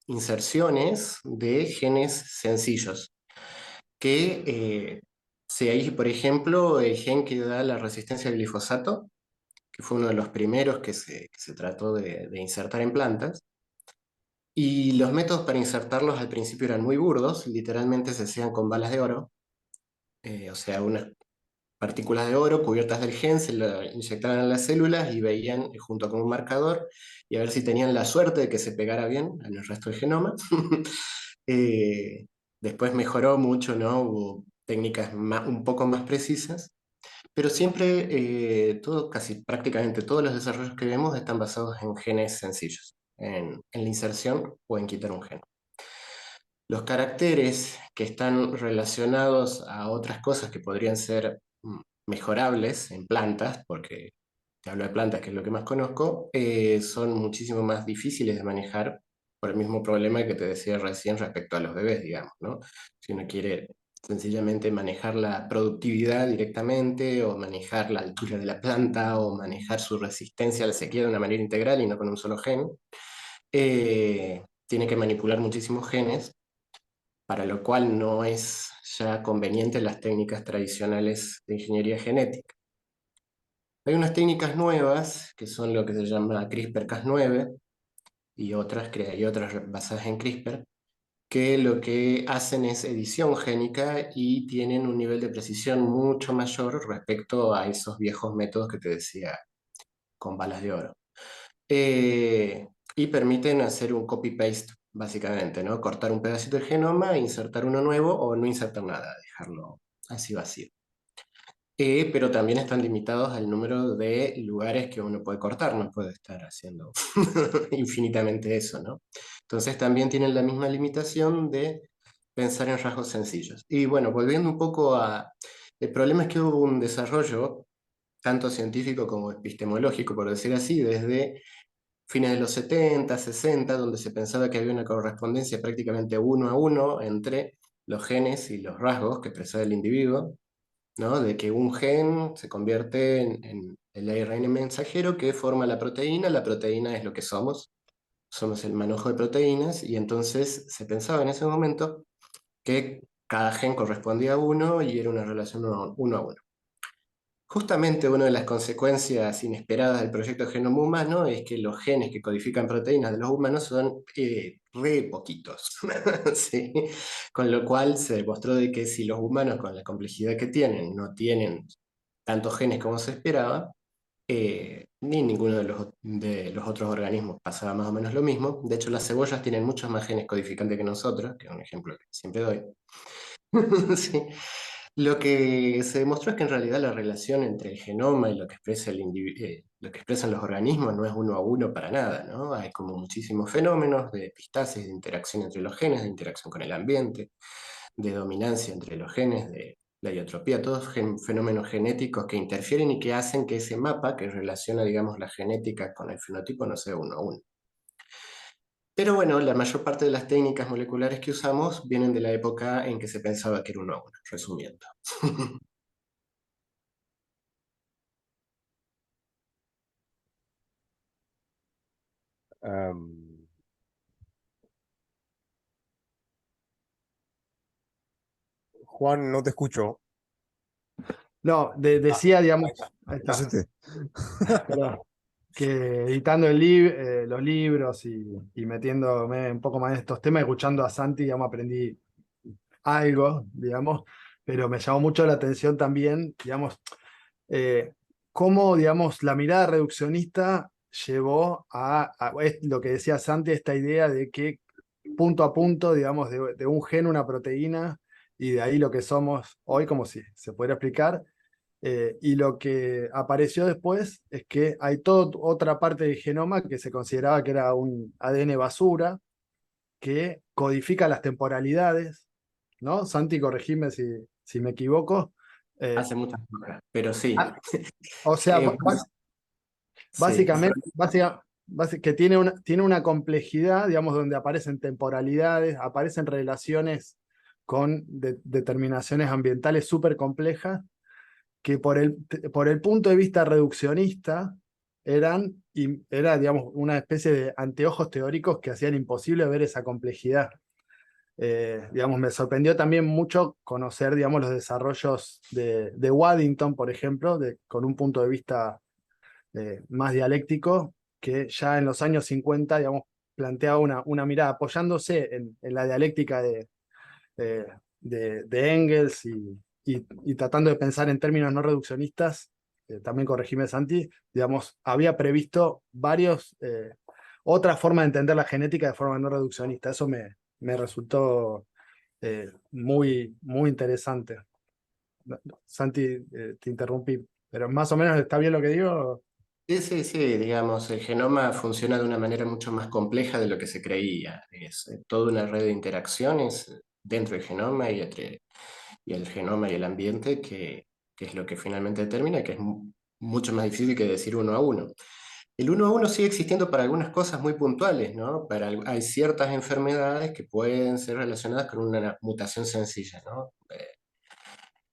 Speaker 3: inserciones de genes sencillos, que si hay, por ejemplo, el gen que da la resistencia al glifosato, que fue uno de los primeros que se trató de insertar en plantas. Y los métodos para insertarlos al principio eran muy burdos, literalmente se hacían con balas de oro, o sea, unas partículas de oro cubiertas del gen, se lo inyectaban en las células y veían junto con un marcador y a ver si tenían la suerte de que se pegara bien en el resto del genoma. Eh, Después mejoró mucho, ¿no? Hubo técnicas un poco más precisas, pero siempre, casi prácticamente todos los desarrollos que vemos están basados en genes sencillos, en la inserción o en quitar un gen. Los caracteres que están relacionados a otras cosas que podrían ser mejorables en plantas, porque te hablo de plantas, que es lo que más conozco, son muchísimo más difíciles de manejar por el mismo problema que te decía recién respecto a los bebés, digamos, ¿no? Si uno quiere sencillamente manejar la productividad directamente, o manejar la altura de la planta, o manejar su resistencia a la sequía de una manera integral y no con un solo gen, tiene que manipular muchísimos genes, para lo cual no es ya conveniente las técnicas tradicionales de ingeniería genética. Hay unas técnicas nuevas, que son lo que se llama CRISPR-Cas9, y otras basadas en CRISPR, que lo que hacen es edición génica y tienen un nivel de precisión mucho mayor respecto a esos viejos métodos que te decía con balas de oro. Y permiten hacer un copy-paste, básicamente, ¿no? Cortar un pedacito del genoma, insertar uno nuevo o no insertar nada, dejarlo así vacío. Pero también están limitados al número de lugares que uno puede cortar, no puede estar haciendo infinitamente eso, ¿no? Entonces también tienen la misma limitación de pensar en rasgos sencillos. Y bueno, volviendo un poco a... El problema es que hubo un desarrollo, tanto científico como epistemológico, por decir así, desde fines de los 70, 60, donde se pensaba que había una correspondencia prácticamente uno a uno entre los genes y los rasgos que expresaba el individuo, ¿no? De que un gen se convierte en el ARN mensajero que forma la proteína es lo que somos el manojo de proteínas, y entonces se pensaba en ese momento que cada gen correspondía a uno y era una relación uno a uno. Justamente una de las consecuencias inesperadas del proyecto Genoma Humano es que los genes que codifican proteínas de los humanos son re poquitos. ¿Sí? Con lo cual se demostró de que si los humanos, con la complejidad que tienen, no tienen tantos genes como se esperaba, ni ninguno de los otros organismos pasaba más o menos lo mismo. De hecho, las cebollas tienen muchos más genes codificantes que nosotros, que es un ejemplo que siempre doy. Sí. Lo que se demostró es que en realidad la relación entre el genoma y lo que expresa lo que expresan los organismos no es uno a uno para nada, ¿no? Hay como muchísimos fenómenos de epistasis, de interacción entre los genes, de interacción con el ambiente, de dominancia entre los genes, de la iotropía, todos fenómenos genéticos que interfieren y que hacen que ese mapa que relaciona, digamos, la genética con el fenotipo no sea uno a uno. Pero bueno, la mayor parte de las técnicas moleculares que usamos vienen de la época en que se pensaba que era uno a uno, resumiendo.
Speaker 1: Am, Juan, no te escucho.
Speaker 2: No,
Speaker 1: Ah,
Speaker 2: decía,
Speaker 1: ahí
Speaker 2: digamos,
Speaker 1: está.
Speaker 2: ahí está,
Speaker 1: Entonces
Speaker 2: perdón, que editando los libros y metiéndome un poco más en estos temas, escuchando a Santi, digamos, aprendí algo, digamos, pero me llamó mucho la atención también, digamos, eh, cómo, digamos, la mirada reduccionista llevó lo que decía Santi, esta idea de que punto a punto, digamos, de un gen, una proteína, y de ahí lo que somos hoy, como si se pudiera explicar. Y lo que apareció después es que hay toda otra parte del genoma que se consideraba que era un ADN basura, que codifica las temporalidades, ¿no? Santi, corregime si me equivoco,
Speaker 3: Hace muchas cosas, pero sí.
Speaker 2: ah, o sea,
Speaker 3: Eh, sí,
Speaker 2: que tiene una complejidad, digamos, donde aparecen temporalidades, aparecen relaciones con determinaciones ambientales súper complejas, que por el punto de vista reduccionista era, digamos, una especie de anteojos teóricos que hacían imposible ver esa complejidad. Digamos, me sorprendió también mucho conocer, digamos, los desarrollos de Waddington, por ejemplo, con un punto de vista más dialéctico, que ya en los años 50, digamos, planteaba una mirada apoyándose en la dialéctica eh, de Engels y tratando de pensar en términos no reduccionistas, también corregime Santi, digamos, había previsto otras formas de entender la genética de forma no reduccionista. Eso me resultó muy interesante. Santi, te interrumpí, pero más o menos está bien lo que digo.
Speaker 3: sí, sí, sí, digamos, el genoma funciona de una manera mucho más compleja de lo que se creía. Es toda una red de interacciones dentro del genoma y el genoma y el ambiente que es lo que finalmente determina, que es mucho más difícil que decir uno a uno. El uno a uno sigue existiendo para algunas cosas muy puntuales, ¿no? Hay ciertas enfermedades que pueden ser relacionadas con una mutación sencilla, ¿no?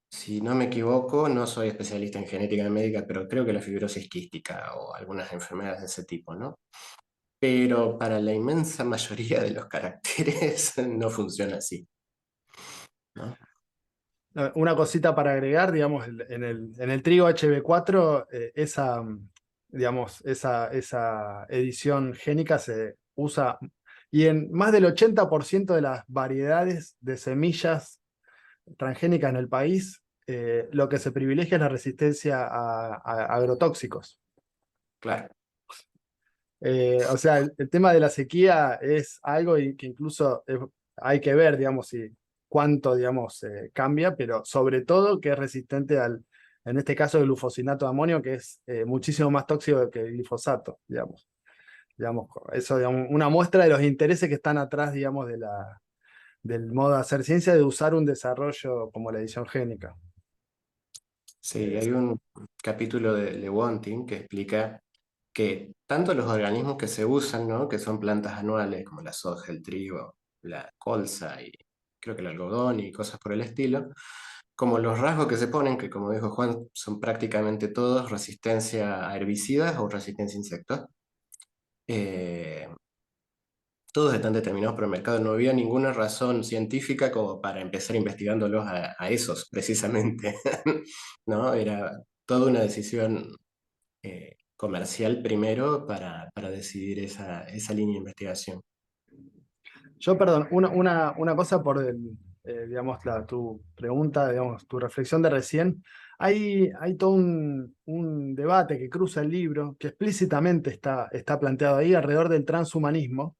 Speaker 3: Si no me equivoco, no soy especialista en genética médica, pero creo que la fibrosis quística o algunas enfermedades de ese tipo, ¿no? Pero para la inmensa mayoría de los caracteres no funciona así, ¿no?
Speaker 2: Una cosita para agregar, digamos, en el trigo HB4, digamos, esa edición génica se usa, y en más del 80% de las variedades de semillas transgénicas en el país, lo que se privilegia es la resistencia a agrotóxicos.
Speaker 3: Claro.
Speaker 2: O sea, el tema de la sequía es algo que incluso hay que ver, digamos, cuánto, digamos, cambia, pero sobre todo que es resistente en este caso, el glufosinato de amonio, que es muchísimo más tóxico que el glifosato, digamos. Eso, digamos, una muestra de los intereses que están atrás, digamos, del modo de hacer ciencia, de usar un desarrollo como la edición génica.
Speaker 3: Sí, hay un capítulo de Lewontin que explica que tanto los organismos que se usan, ¿no? Que son plantas anuales, como la soja, el trigo, la colza y creo que el algodón y cosas por el estilo, como los rasgos que se ponen, que como dijo Juan, son prácticamente todos resistencia a herbicidas o resistencia a insectos. eh, Todos están determinados por el mercado. No había ninguna razón científica como para empezar investigándolos a esos, precisamente. ¿No? Era toda una decisión comercial primero para decidir esa línea de investigación.
Speaker 2: Yo, perdón, una cosa por digamos, tu pregunta, digamos, tu reflexión de recién. Hay todo un debate que cruza el libro, que explícitamente está planteado ahí alrededor del transhumanismo.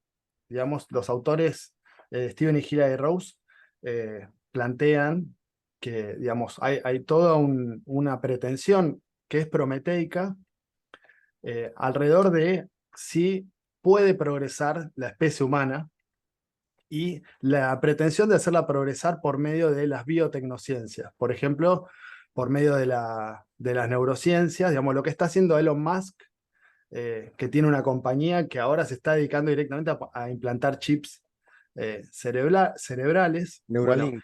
Speaker 2: Digamos, los autores Steven y Hilary Rose plantean que, digamos, hay toda una pretensión que es prometeica alrededor de si puede progresar la especie humana y la pretensión de hacerla progresar por medio de las biotecnociencias. Por ejemplo, por medio de las neurociencias, digamos, lo que está haciendo Elon Musk, que tiene una compañía que ahora se está dedicando directamente a implantar chips cerebrales. Bueno,
Speaker 1: Neuralink.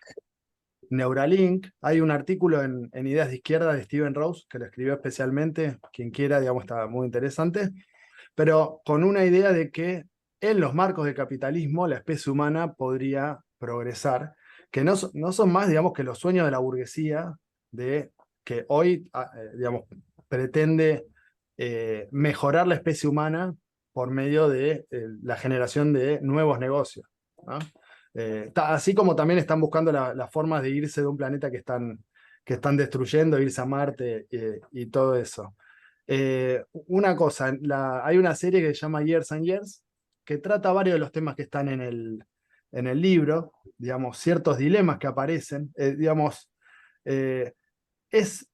Speaker 2: Neuralink, hay un artículo en Ideas de Izquierda de Steven Rose, que lo escribió especialmente, quien quiera, digamos, está muy interesante, pero con una idea de que en los marcos del capitalismo la especie humana podría progresar, que no son más, digamos, que los sueños de la burguesía, de que hoy, digamos, pretende mejorar la especie humana por medio de la generación de nuevos negocios, ¿no? Así como también están buscando las formas de irse de un planeta que están destruyendo, irse a Marte y todo eso. Una cosa, hay una serie que se llama Years and Years, que trata varios de los temas que están en el libro, digamos, ciertos dilemas que aparecen, digamos, eh, es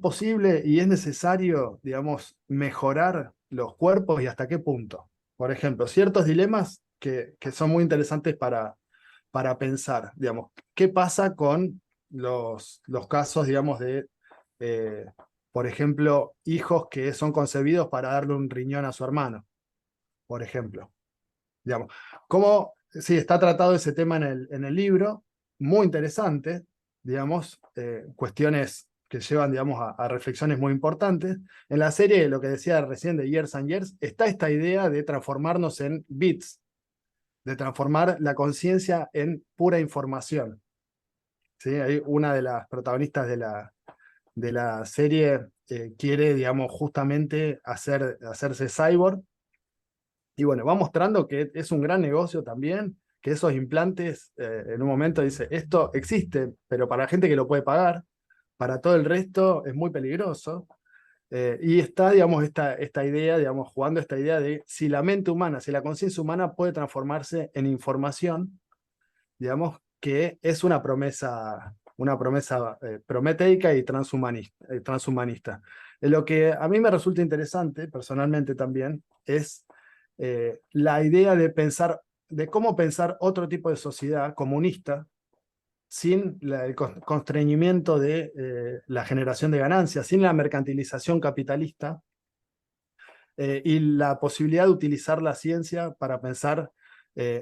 Speaker 2: posible y es necesario, digamos, mejorar los cuerpos y hasta qué punto. Por ejemplo, ciertos dilemas que son muy interesantes para pensar, digamos, ¿qué pasa con los casos, digamos, de, por ejemplo, hijos que son concebidos para darle un riñón a su hermano, por ejemplo. Digamos, cómo, sí, está tratado ese tema en el libro, muy interesante, digamos, cuestiones que llevan, digamos, a reflexiones muy importantes. En la serie, lo que decía recién de Years and Years, está esta idea de transformarnos en bits, de transformar la conciencia en pura información. ¿Sí? Hay una de las protagonistas de la serie quiere, digamos, justamente hacerse cyborg. Y bueno, va mostrando que es un gran negocio también, que esos implantes, en un momento dice, esto existe, pero para la gente que lo puede pagar, para todo el resto es muy peligroso. Y está, digamos, esta idea, digamos, jugando esta idea de si la mente humana, si la conciencia humana puede transformarse en información, digamos, que es una promesa prometeica y transhumanista. Lo que a mí me resulta interesante, personalmente también, es la idea de pensar, de cómo pensar otro tipo de sociedad comunista sin el constreñimiento de la generación de ganancias, sin la mercantilización capitalista y la posibilidad de utilizar la ciencia para pensar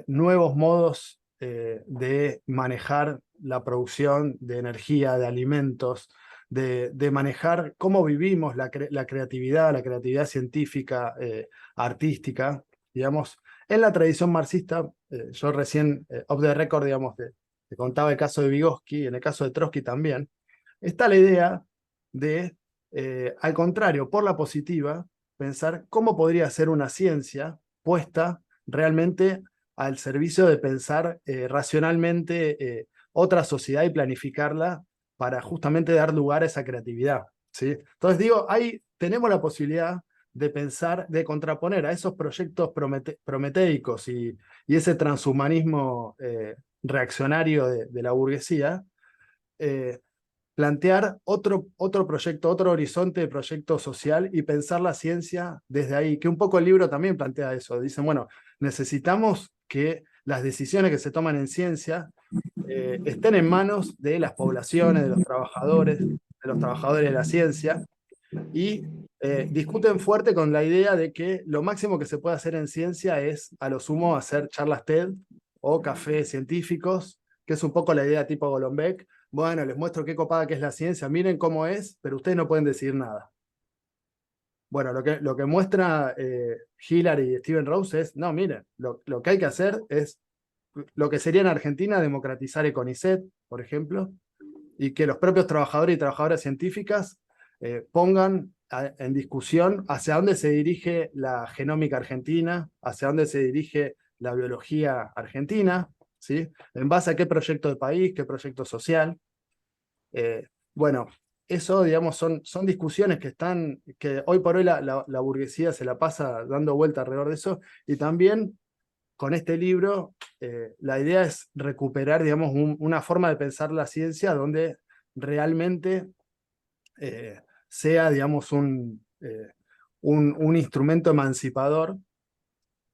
Speaker 2: nuevos modos de manejar la producción de energía, de alimentos, de manejar cómo vivimos la creatividad científica, artística, digamos. En la tradición marxista, yo recién, off the record, digamos, te contaba el caso de Vygotsky, en el caso de Trotsky también, está la idea de, al contrario, por la positiva, pensar cómo podría ser una ciencia puesta realmente al servicio de pensar racionalmente otra sociedad y planificarla para justamente dar lugar a esa creatividad. ¿Sí? Entonces digo, ahí tenemos la posibilidad de pensar, de contraponer a esos proyectos prometeicos y ese transhumanismo reaccionario de la burguesía, plantear otro proyecto, otro horizonte de proyecto social y pensar la ciencia desde ahí, que un poco el libro también plantea eso. Dicen, bueno, necesitamos que las decisiones que se toman en ciencia estén en manos de las poblaciones, de los trabajadores de la ciencia, y discuten fuerte con la idea de que lo máximo que se puede hacer en ciencia es, a lo sumo, hacer charlas TED o cafés científicos, que es un poco la idea tipo Golombek. Bueno, les muestro qué copada que es la ciencia, miren cómo es, pero ustedes no pueden decidir nada. Bueno, lo que muestra Hillary y Steven Rose es, no, miren, lo que hay que hacer es lo que sería en Argentina democratizar el CONICET, por ejemplo, y que los propios trabajadores y trabajadoras científicas pongan en discusión hacia dónde se dirige la genómica argentina, hacia dónde se dirige la biología argentina, ¿sí? En base a qué proyecto de país, qué proyecto social. Bueno, eso, digamos, son discusiones que hoy por hoy la burguesía se la pasa dando vuelta alrededor de eso, y también con este libro la idea es recuperar, digamos, una forma de pensar la ciencia donde realmente sea, digamos, un instrumento emancipador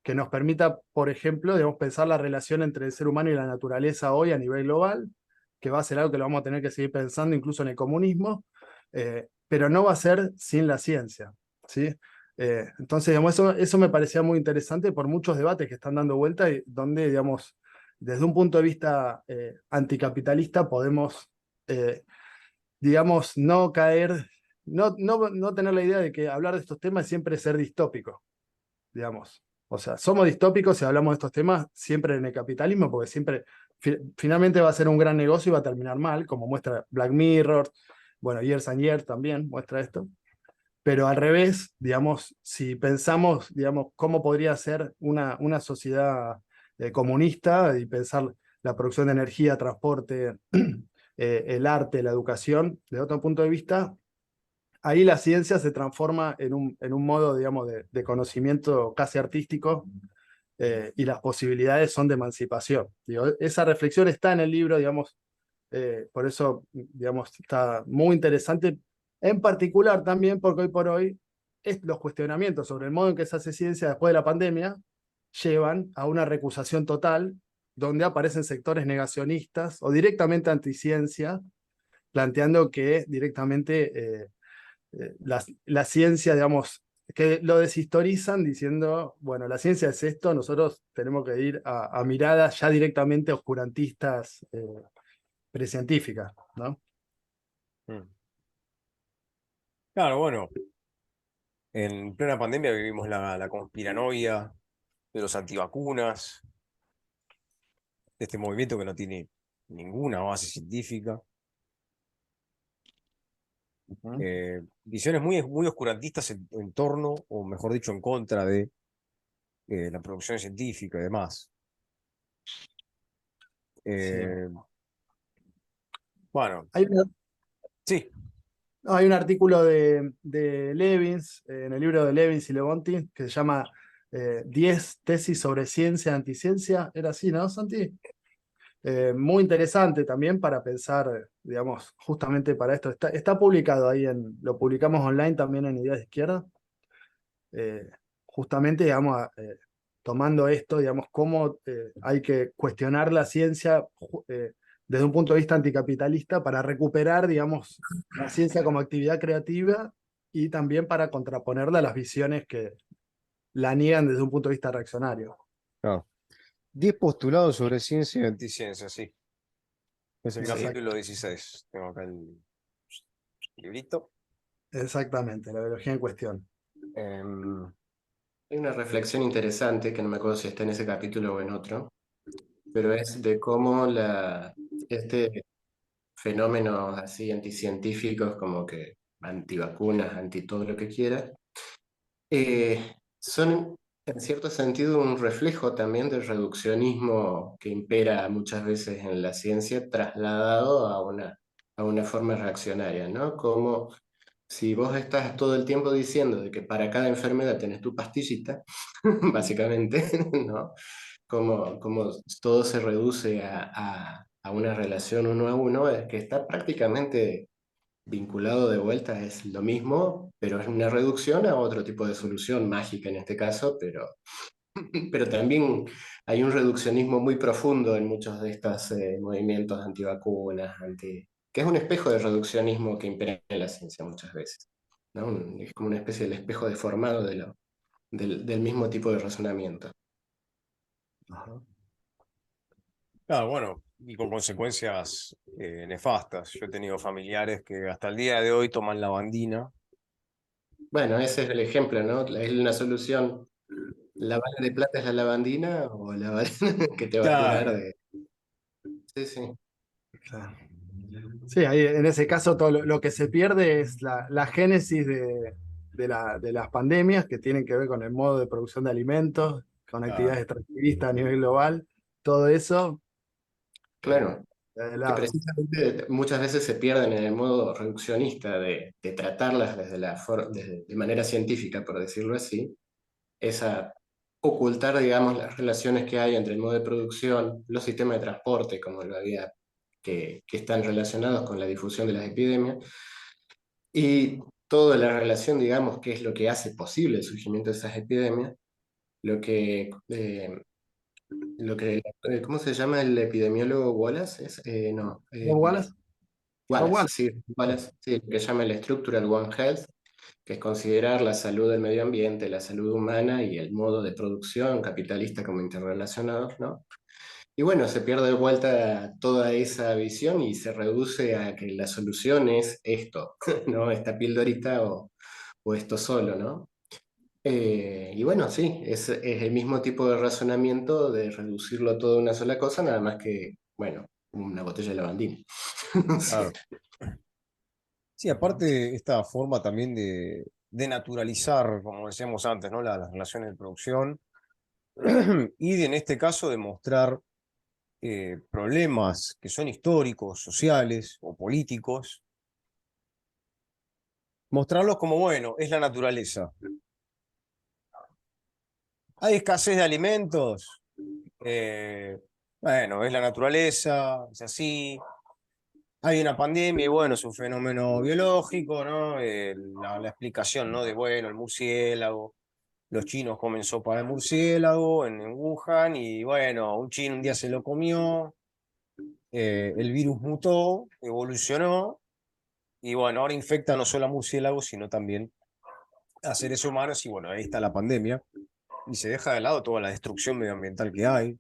Speaker 2: que nos permita, por ejemplo, digamos, pensar la relación entre el ser humano y la naturaleza hoy a nivel global, que va a ser algo que lo vamos a tener que seguir pensando incluso en el comunismo, pero no va a ser sin la ciencia, ¿sí? Entonces, digamos, eso me parecía muy interesante por muchos debates que están dando vuelta y donde, digamos, desde un punto de vista anticapitalista podemos, digamos, no caer, no tener la idea de que hablar de estos temas siempre es ser distópico, digamos. O sea, somos distópicos si hablamos de estos temas siempre en el capitalismo, porque siempre, finalmente va a ser un gran negocio y va a terminar mal, como muestra Black Mirror, bueno, Years and Years también muestra esto. Pero al revés, digamos, si pensamos, digamos, cómo podría ser una sociedad comunista y pensar la producción de energía, transporte, el arte, la educación, de otro punto de vista, ahí la ciencia se transforma en un modo, digamos, de conocimiento casi artístico, y las posibilidades son de emancipación. Digo, esa reflexión está en el libro, digamos, por eso, digamos, está muy interesante, en particular también porque hoy por hoy los cuestionamientos sobre el modo en que se hace ciencia después de la pandemia llevan a una recusación total, donde aparecen sectores negacionistas o directamente anticiencia, planteando que directamente la ciencia, digamos, que lo deshistorizan diciendo, bueno, la ciencia es esto, nosotros tenemos que ir a miradas ya directamente oscurantistas, precientíficas, ¿no?
Speaker 1: Mm. Claro, bueno, en plena pandemia vivimos la conspiranoia de los antivacunas, de este movimiento que no tiene ninguna base científica.
Speaker 2: Ujú.
Speaker 1: Visiones muy oscurantistas en torno, o mejor dicho, en contra de la producción científica y demás.
Speaker 2: Sí.
Speaker 1: Eh, bueno,
Speaker 2: Hay una,
Speaker 1: sí,
Speaker 2: no, hay un artículo de Levins, en el libro de Levins y Lebonti, que se llama 10 tesis sobre ciencia, anticiencia. Era así, ¿no, Santi? Muy interesante también para pensar, digamos, justamente para esto. Está publicado ahí, lo publicamos online también en Ideas de Izquierda. eh, Justamente, digamos, tomando esto, digamos, cómo hay que cuestionar la ciencia desde un punto de vista anticapitalista para recuperar, digamos, la ciencia como actividad creativa y también para contraponerla a las visiones que la niegan desde un punto de vista reaccionario.
Speaker 1: claro. 10 postulados sobre ciencia y anticiencia, sí. Es el
Speaker 2: Exact-
Speaker 1: capítulo 16. Tengo acá el librito.
Speaker 2: Exactamente, la biología en cuestión.
Speaker 1: Em,
Speaker 3: Hay una reflexión interesante, que no me acuerdo si está en ese capítulo o en otro, pero es de cómo este fenómenos así anticientíficos, como que antivacunas, anti todo lo que quiera, son en cierto sentido un reflejo también del reduccionismo que impera muchas veces en la ciencia, trasladado a una forma reaccionaria, ¿no? Como si vos estás todo el tiempo diciendo de que para cada enfermedad tenés tu pastillita, básicamente, ¿no? Como todo se reduce a una relación uno a uno, es que está prácticamente vinculado de vuelta, es lo mismo, pero es una reducción a otro tipo de solución mágica en este caso, pero también hay un reduccionismo muy profundo en muchos de estos movimientos antivacunas, que es un espejo de reduccionismo que impera en la ciencia muchas veces, ¿no? Es como una especie del espejo deformado del mismo tipo de razonamiento.
Speaker 2: Ajá.
Speaker 1: claro, bueno, y con consecuencias nefastas. Yo he tenido familiares que hasta el día de hoy toman lavandina.
Speaker 3: Bueno, ese es el ejemplo, ¿no? Es una solución. ¿La bala de plata es la lavandina o la bala que te va a curar
Speaker 1: Claro,
Speaker 3: de...? Sí, sí,
Speaker 2: Claro. Sí, ahí en ese caso todo lo que se pierde es la génesis de las pandemias que tienen que ver con el modo de producción de alimentos, con actividades
Speaker 1: claro.
Speaker 2: extractivistas a nivel global, todo eso eh,
Speaker 3: claro.
Speaker 2: de
Speaker 3: Que
Speaker 2: lado.
Speaker 3: precisamente muchas veces se pierden en el modo reduccionista de tratarlas de manera científica, por decirlo así, esa ocultar, digamos, las relaciones que hay entre el modo de producción, los sistemas de transporte, como lo había, que están relacionados con la difusión de las epidemias, y toda la relación, digamos, que es lo que hace posible el surgimiento de esas epidemias, lo que, ¿cómo se llama el epidemiólogo Wallace? No,
Speaker 2: ¿Bob Wallace? Bob
Speaker 3: Wallace,
Speaker 2: Wallace.
Speaker 3: sí, Wallace, sí, lo que llama el Structural One Health, que es considerar la salud del medio ambiente, la salud humana y el modo de producción capitalista como interrelacionados, ¿no? Y bueno, se pierde de vuelta toda esa visión y se reduce a que la solución es esto, ¿no? Esta pildorita o esto solo, ¿no? Y bueno, sí, es el mismo tipo de razonamiento de reducirlo todo a una sola cosa, nada más que, bueno, una botella de lavandina. No sé.
Speaker 1: Claro. Sí, aparte esta forma también de naturalizar, como decíamos antes, ¿no? Las relaciones de producción y en este caso de mostrar problemas que son históricos, sociales o políticos, mostrarlos como, bueno, es la naturaleza. Hay escasez de alimentos, eh, bueno, es la naturaleza, es así. Hay una pandemia y bueno, es un fenómeno biológico, ¿no? La explicación, ¿no? De, bueno, el murciélago. Los chinos comen sopa de murciélago en Wuhan y bueno, un chino un día se lo comió el virus mutó, evolucionó, y bueno, ahora infecta no solo a murciélagos, sino también a seres humanos, y bueno, ahí está la pandemia, y se deja de lado toda la destrucción medioambiental que hay.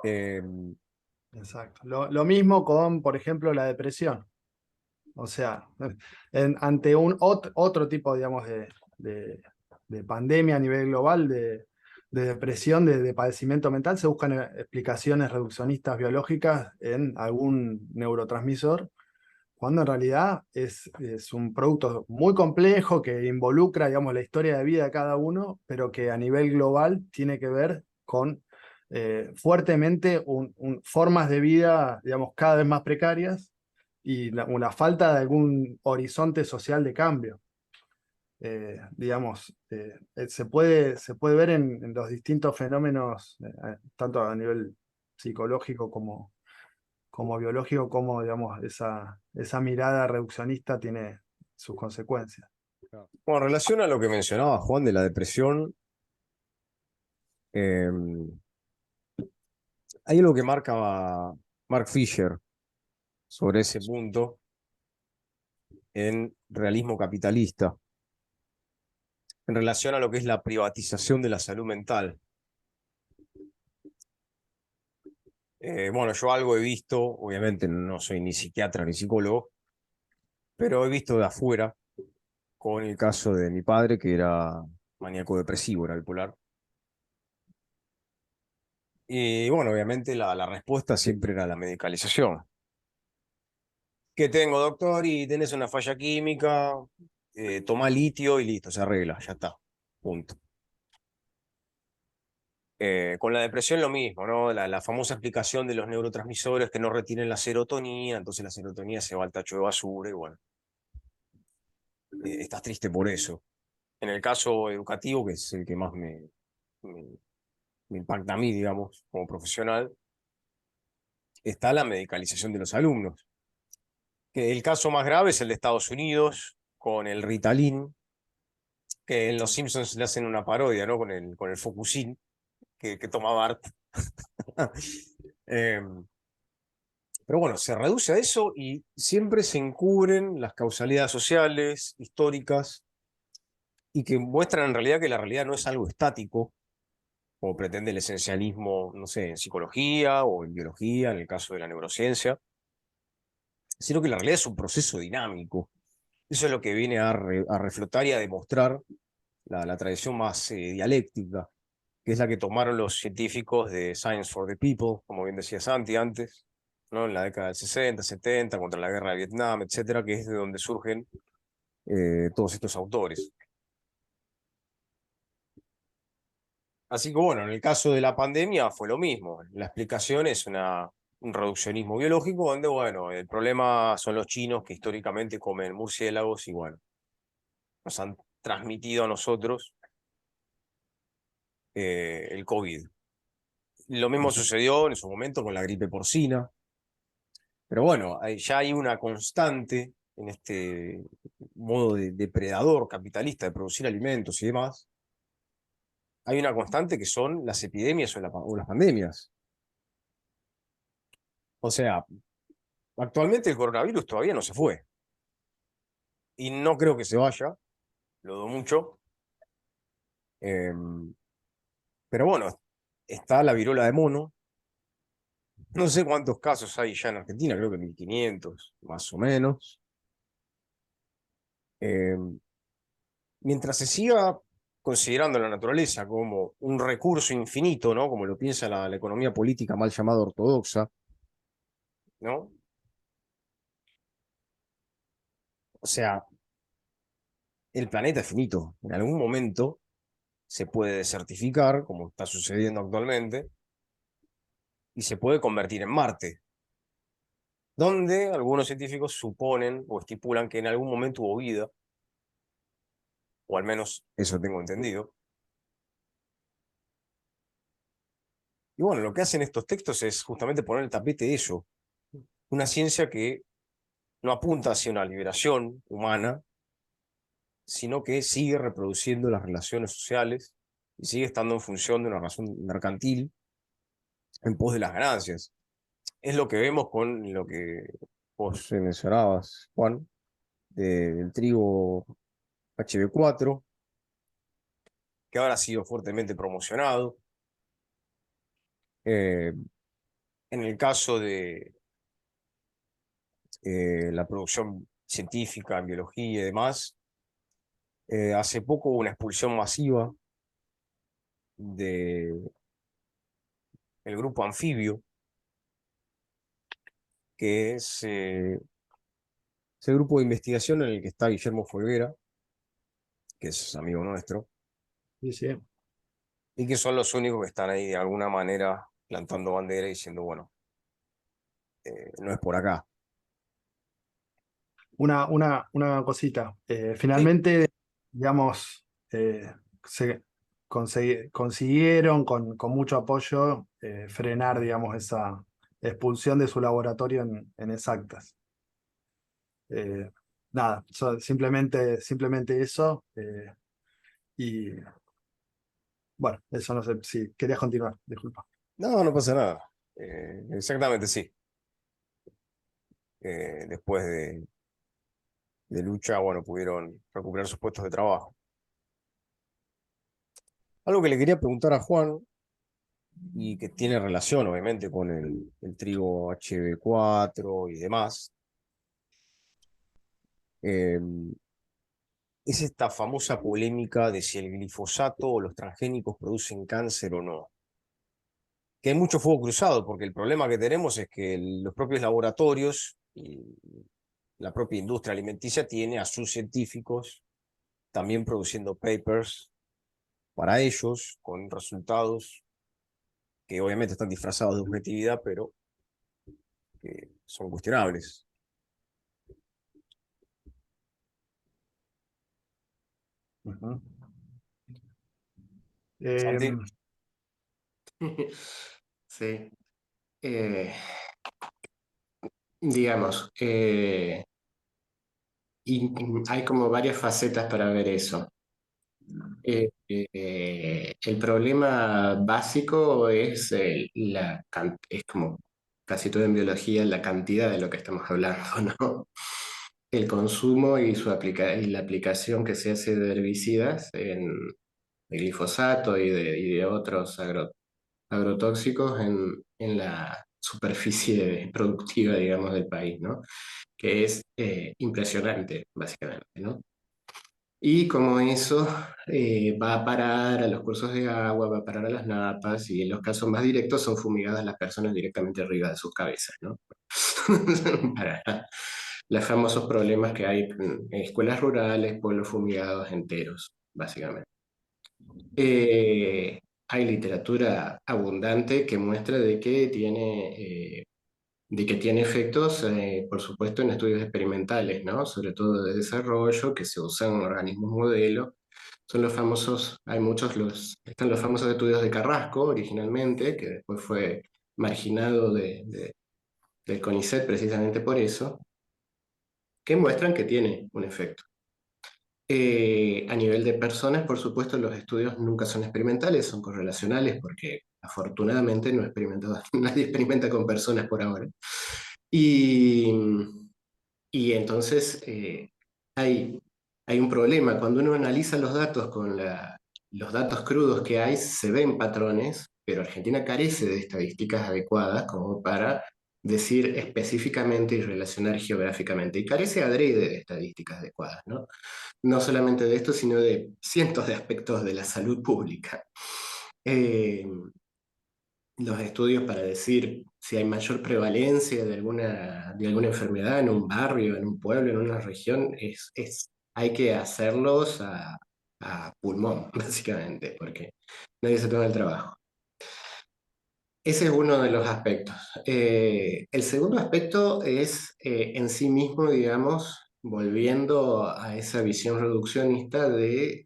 Speaker 1: Eh,
Speaker 2: Exacto. Lo mismo con, por ejemplo, la depresión. O sea, ante otro tipo, digamos, de pandemia a nivel global, de depresión, de padecimiento mental, se buscan explicaciones reduccionistas biológicas en algún neurotransmisor, cuando en realidad es un producto muy complejo que involucra, digamos, la historia de vida de cada uno, pero que a nivel global tiene que ver con fuertemente formas de vida, digamos, cada vez más precarias y una falta de algún horizonte social de cambio. Digamos, se puede ver en los distintos fenómenos, tanto a nivel psicológico como biológico, como digamos, esa mirada reduccionista tiene sus consecuencias.
Speaker 1: bueno, en relación a lo que mencionaba Juan de la depresión, eh, hay algo que marca Mark Fisher sobre ese punto en Realismo Capitalista, en relación a lo que es la privatización de la salud mental. Bueno, yo algo he visto, obviamente no soy ni psiquiatra ni psicólogo, pero he visto de afuera, con el caso de mi padre, que era maníaco depresivo, era bipolar. Y bueno, obviamente la respuesta siempre era la medicalización. ¿Qué tengo, doctor? Y tenés una falla química, toma litio y listo, se arregla, ya está, punto. Con la depresión lo mismo, ¿no? La famosa explicación de los neurotransmisores que no retienen la serotonina, entonces la serotonina se va al tacho de basura y bueno, estás triste por eso. En el caso educativo, que es el que más me, me impacta a mí, digamos, como profesional, está la medicalización de los alumnos. Que el caso más grave es el de Estados Unidos, con el Ritalin, que en Los Simpsons le hacen una parodia, ¿no? Con el Focusin que toma Bart. eh, pero bueno, se reduce a eso y siempre se encubren las causalidades sociales, históricas, y que muestran en realidad que la realidad no es algo estático, como pretende el esencialismo, no sé, en psicología o en biología, en el caso de la neurociencia, sino que la realidad es un proceso dinámico. Eso es lo que viene a reflotar y a demostrar la tradición más dialéctica, que es la que tomaron los científicos de Science for the People, como bien decía Santi antes, ¿no? En la década del 60, 70, contra la guerra de Vietnam, etcétera, que es de donde surgen todos estos autores. Así que bueno, en el caso de la pandemia fue lo mismo. La explicación es un reduccionismo biológico donde, bueno, el problema son los chinos que históricamente comen murciélagos y, bueno, nos han transmitido a nosotros el COVID. Lo mismo sucedió en su momento con la gripe porcina, pero bueno, ya hay una constante en este modo de depredador capitalista de producir alimentos y demás. Hay una constante que son las epidemias o las pandemias. O sea, actualmente el coronavirus todavía no se fue. Y no creo que se vaya, lo dudo mucho. Eh, pero bueno, está la viruela de mono. No sé cuántos casos hay ya en Argentina, creo que 1500, más o menos. Eh, Mientras se siga considerando la naturaleza como un recurso infinito, ¿no? Como lo piensa la economía política mal llamada ortodoxa, ¿no? O sea, el planeta es finito. En algún momento se puede desertificar, como está sucediendo actualmente, y se puede convertir en Marte, donde algunos científicos suponen o estipulan que en algún momento hubo vida, o al menos eso tengo entendido. Y bueno, lo que hacen estos textos es justamente poner el tapete de eso, una ciencia que no apunta hacia una liberación humana, sino que sigue reproduciendo las relaciones sociales y sigue estando en función de una razón mercantil en pos de las ganancias. es lo que vemos con lo que vos mencionabas, Juan, del trigo HB4, que ahora ha sido fuertemente promocionado. Eh, en el caso de la producción científica en biología y demás, hace poco hubo una expulsión masiva del grupo anfibio, que es ese grupo de investigación en el que está Guillermo Folguera, que es amigo nuestro,
Speaker 2: Sí, sí.
Speaker 1: y que son los únicos que están ahí de alguna manera plantando bandera y diciendo, bueno, no es por acá.
Speaker 2: Una cosita.
Speaker 1: Sí,
Speaker 2: Finalmente, digamos, se consiguieron con mucho apoyo frenar, digamos, esa expulsión de su laboratorio en Exactas. Eh, Nada, simplemente eso. Y bueno, eso no sé si querías continuar, disculpa.
Speaker 1: no, no pasa nada. Exactamente sí. Después de lucha, bueno, pudieron recuperar sus puestos de trabajo. Algo que le quería preguntar a Juan, y que tiene relación, obviamente, con el trigo HB4 y demás, eh, es esta famosa polémica de si el glifosato o los transgénicos producen cáncer o no. Que hay mucho fuego cruzado, porque el problema que tenemos es que los propios laboratorios y la propia industria alimenticia tiene a sus científicos también produciendo papers para ellos, con resultados que obviamente están disfrazados de objetividad, pero que son cuestionables.
Speaker 2: Ujú.
Speaker 1: Santi,
Speaker 2: Em,
Speaker 3: Sí. Eh, digamos, y hay como varias facetas para ver eso. El problema básico es, es como casi todo en biología, la cantidad de lo que estamos hablando, ¿no? El consumo y, y la aplicación que se hace de herbicidas, de glifosato y de otros agrotóxicos en la superficie productiva, digamos, del país, ¿no? Que es impresionante, básicamente, ¿no? Y como eso va a parar a los cursos de agua, va a parar a las napas, y en los casos más directos son fumigadas las personas directamente arriba de sus cabezas, ¿no? Para los famosos problemas que hay en escuelas rurales, pueblos fumigados enteros, básicamente. Hay literatura abundante que muestra de que tiene efectos, por supuesto, en estudios experimentales, ¿no? Sobre todo de desarrollo, que se usan organismos modelo. Son los famosos, hay muchos, están los famosos estudios de Carrasco originalmente, que después fue marginado del CONICET precisamente por eso, que muestran que tiene un efecto. A nivel de personas, por supuesto, los estudios nunca son experimentales, son correlacionales, porque afortunadamente no nadie experimenta con personas por ahora. Y, y entonces hay, hay un problema. Cuando uno analiza los datos con los datos crudos que hay, se ven patrones, pero Argentina carece de estadísticas adecuadas como para decir específicamente y relacionar geográficamente. Y carece adrede de estadísticas adecuadas, ¿no? No solamente de esto, sino de cientos de aspectos de la salud pública. Eh, los estudios para decir si hay mayor prevalencia de alguna enfermedad en un barrio, en un pueblo, en una región, hay que hacerlos a pulmón, básicamente, porque nadie se toma el trabajo. Ese es uno de los aspectos. El segundo aspecto es en sí mismo, digamos, volviendo a esa visión reduccionista de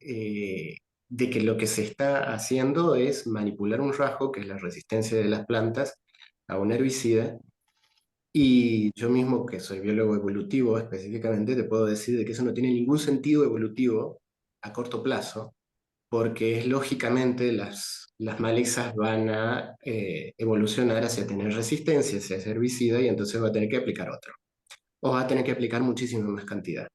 Speaker 3: que lo que se está haciendo es manipular un rasgo, que es la resistencia de las plantas a un herbicida. Y yo mismo, que soy biólogo evolutivo específicamente, te puedo decir de que eso no tiene ningún sentido evolutivo a corto plazo, porque es lógicamente las malezas van a evolucionar hacia tener resistencia, hacia ser herbicida, y entonces va a tener que aplicar otro. O va a tener que aplicar muchísima más cantidad.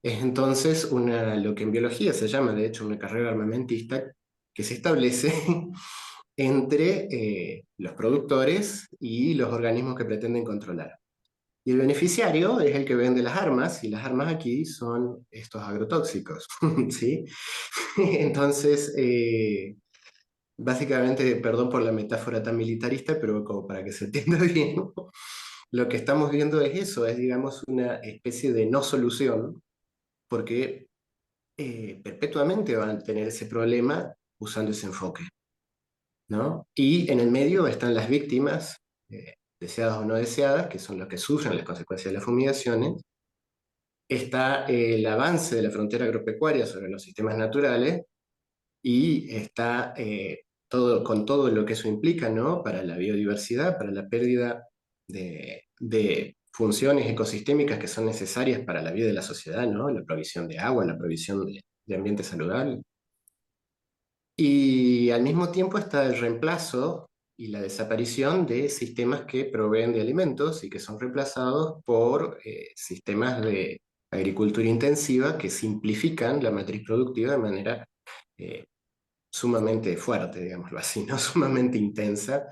Speaker 3: Es entonces lo que en biología se llama, de hecho, una carrera armamentista que se establece entre los productores y los organismos que pretenden controlar. Y el beneficiario es el que vende las armas, y las armas aquí son estos agrotóxicos, ¿sí? Entonces, básicamente, perdón por la metáfora tan militarista, pero como para que se entienda bien, lo que estamos viendo es eso, es, digamos, una especie de no solución, porque perpetuamente van a tener ese problema usando ese enfoque, ¿no? Y en el medio están las víctimas, deseadas o no deseadas, que son los que sufren las consecuencias de las fumigaciones. Está el avance de la frontera agropecuaria sobre los sistemas naturales, y está con todo lo que eso implica, ¿no? Para la biodiversidad, para la pérdida de funciones ecosistémicas que son necesarias para la vida de la sociedad, ¿no? La provisión de agua, la provisión de ambiente saludable. Y al mismo tiempo está el reemplazo y la desaparición de sistemas que proveen de alimentos y que son reemplazados por sistemas de agricultura intensiva que simplifican la matriz productiva de manera eh, sumamente fuerte, digámoslo así, ¿no? Sumamente intensa,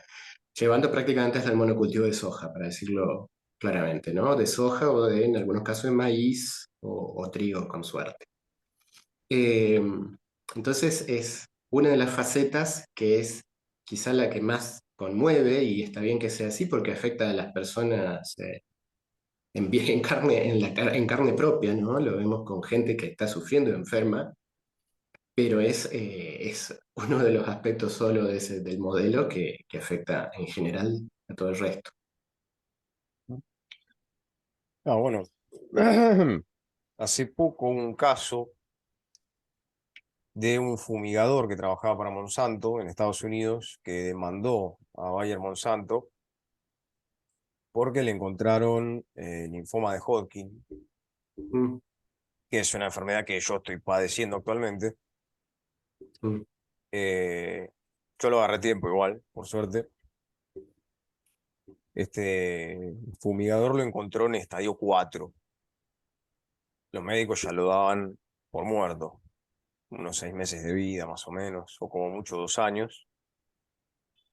Speaker 3: llevando prácticamente hasta el monocultivo de soja, para decirlo claramente, ¿no? De soja o en algunos casos de maíz o trigo, con suerte. Eh, entonces es una de las facetas que es quizá la que más conmueve, y está bien que sea así porque afecta a las personas en carne propia, ¿no? Lo vemos con gente que está sufriendo, enferma, pero es uno de los aspectos solo del modelo que afecta en general a todo el resto.
Speaker 1: Ah, bueno. Hace poco un caso de un fumigador que trabajaba para Monsanto en Estados Unidos que demandó a Bayer Monsanto porque le encontraron linfoma de Hodgkin,
Speaker 3: Mm,
Speaker 1: que es una enfermedad que yo estoy padeciendo actualmente.
Speaker 3: mm.
Speaker 1: Eh, yo lo agarré tiempo igual, por suerte. Este fumigador lo encontró en estadio 4. Los médicos ya lo daban por muerto, unos 6 meses de vida más o menos, o como mucho 2 años.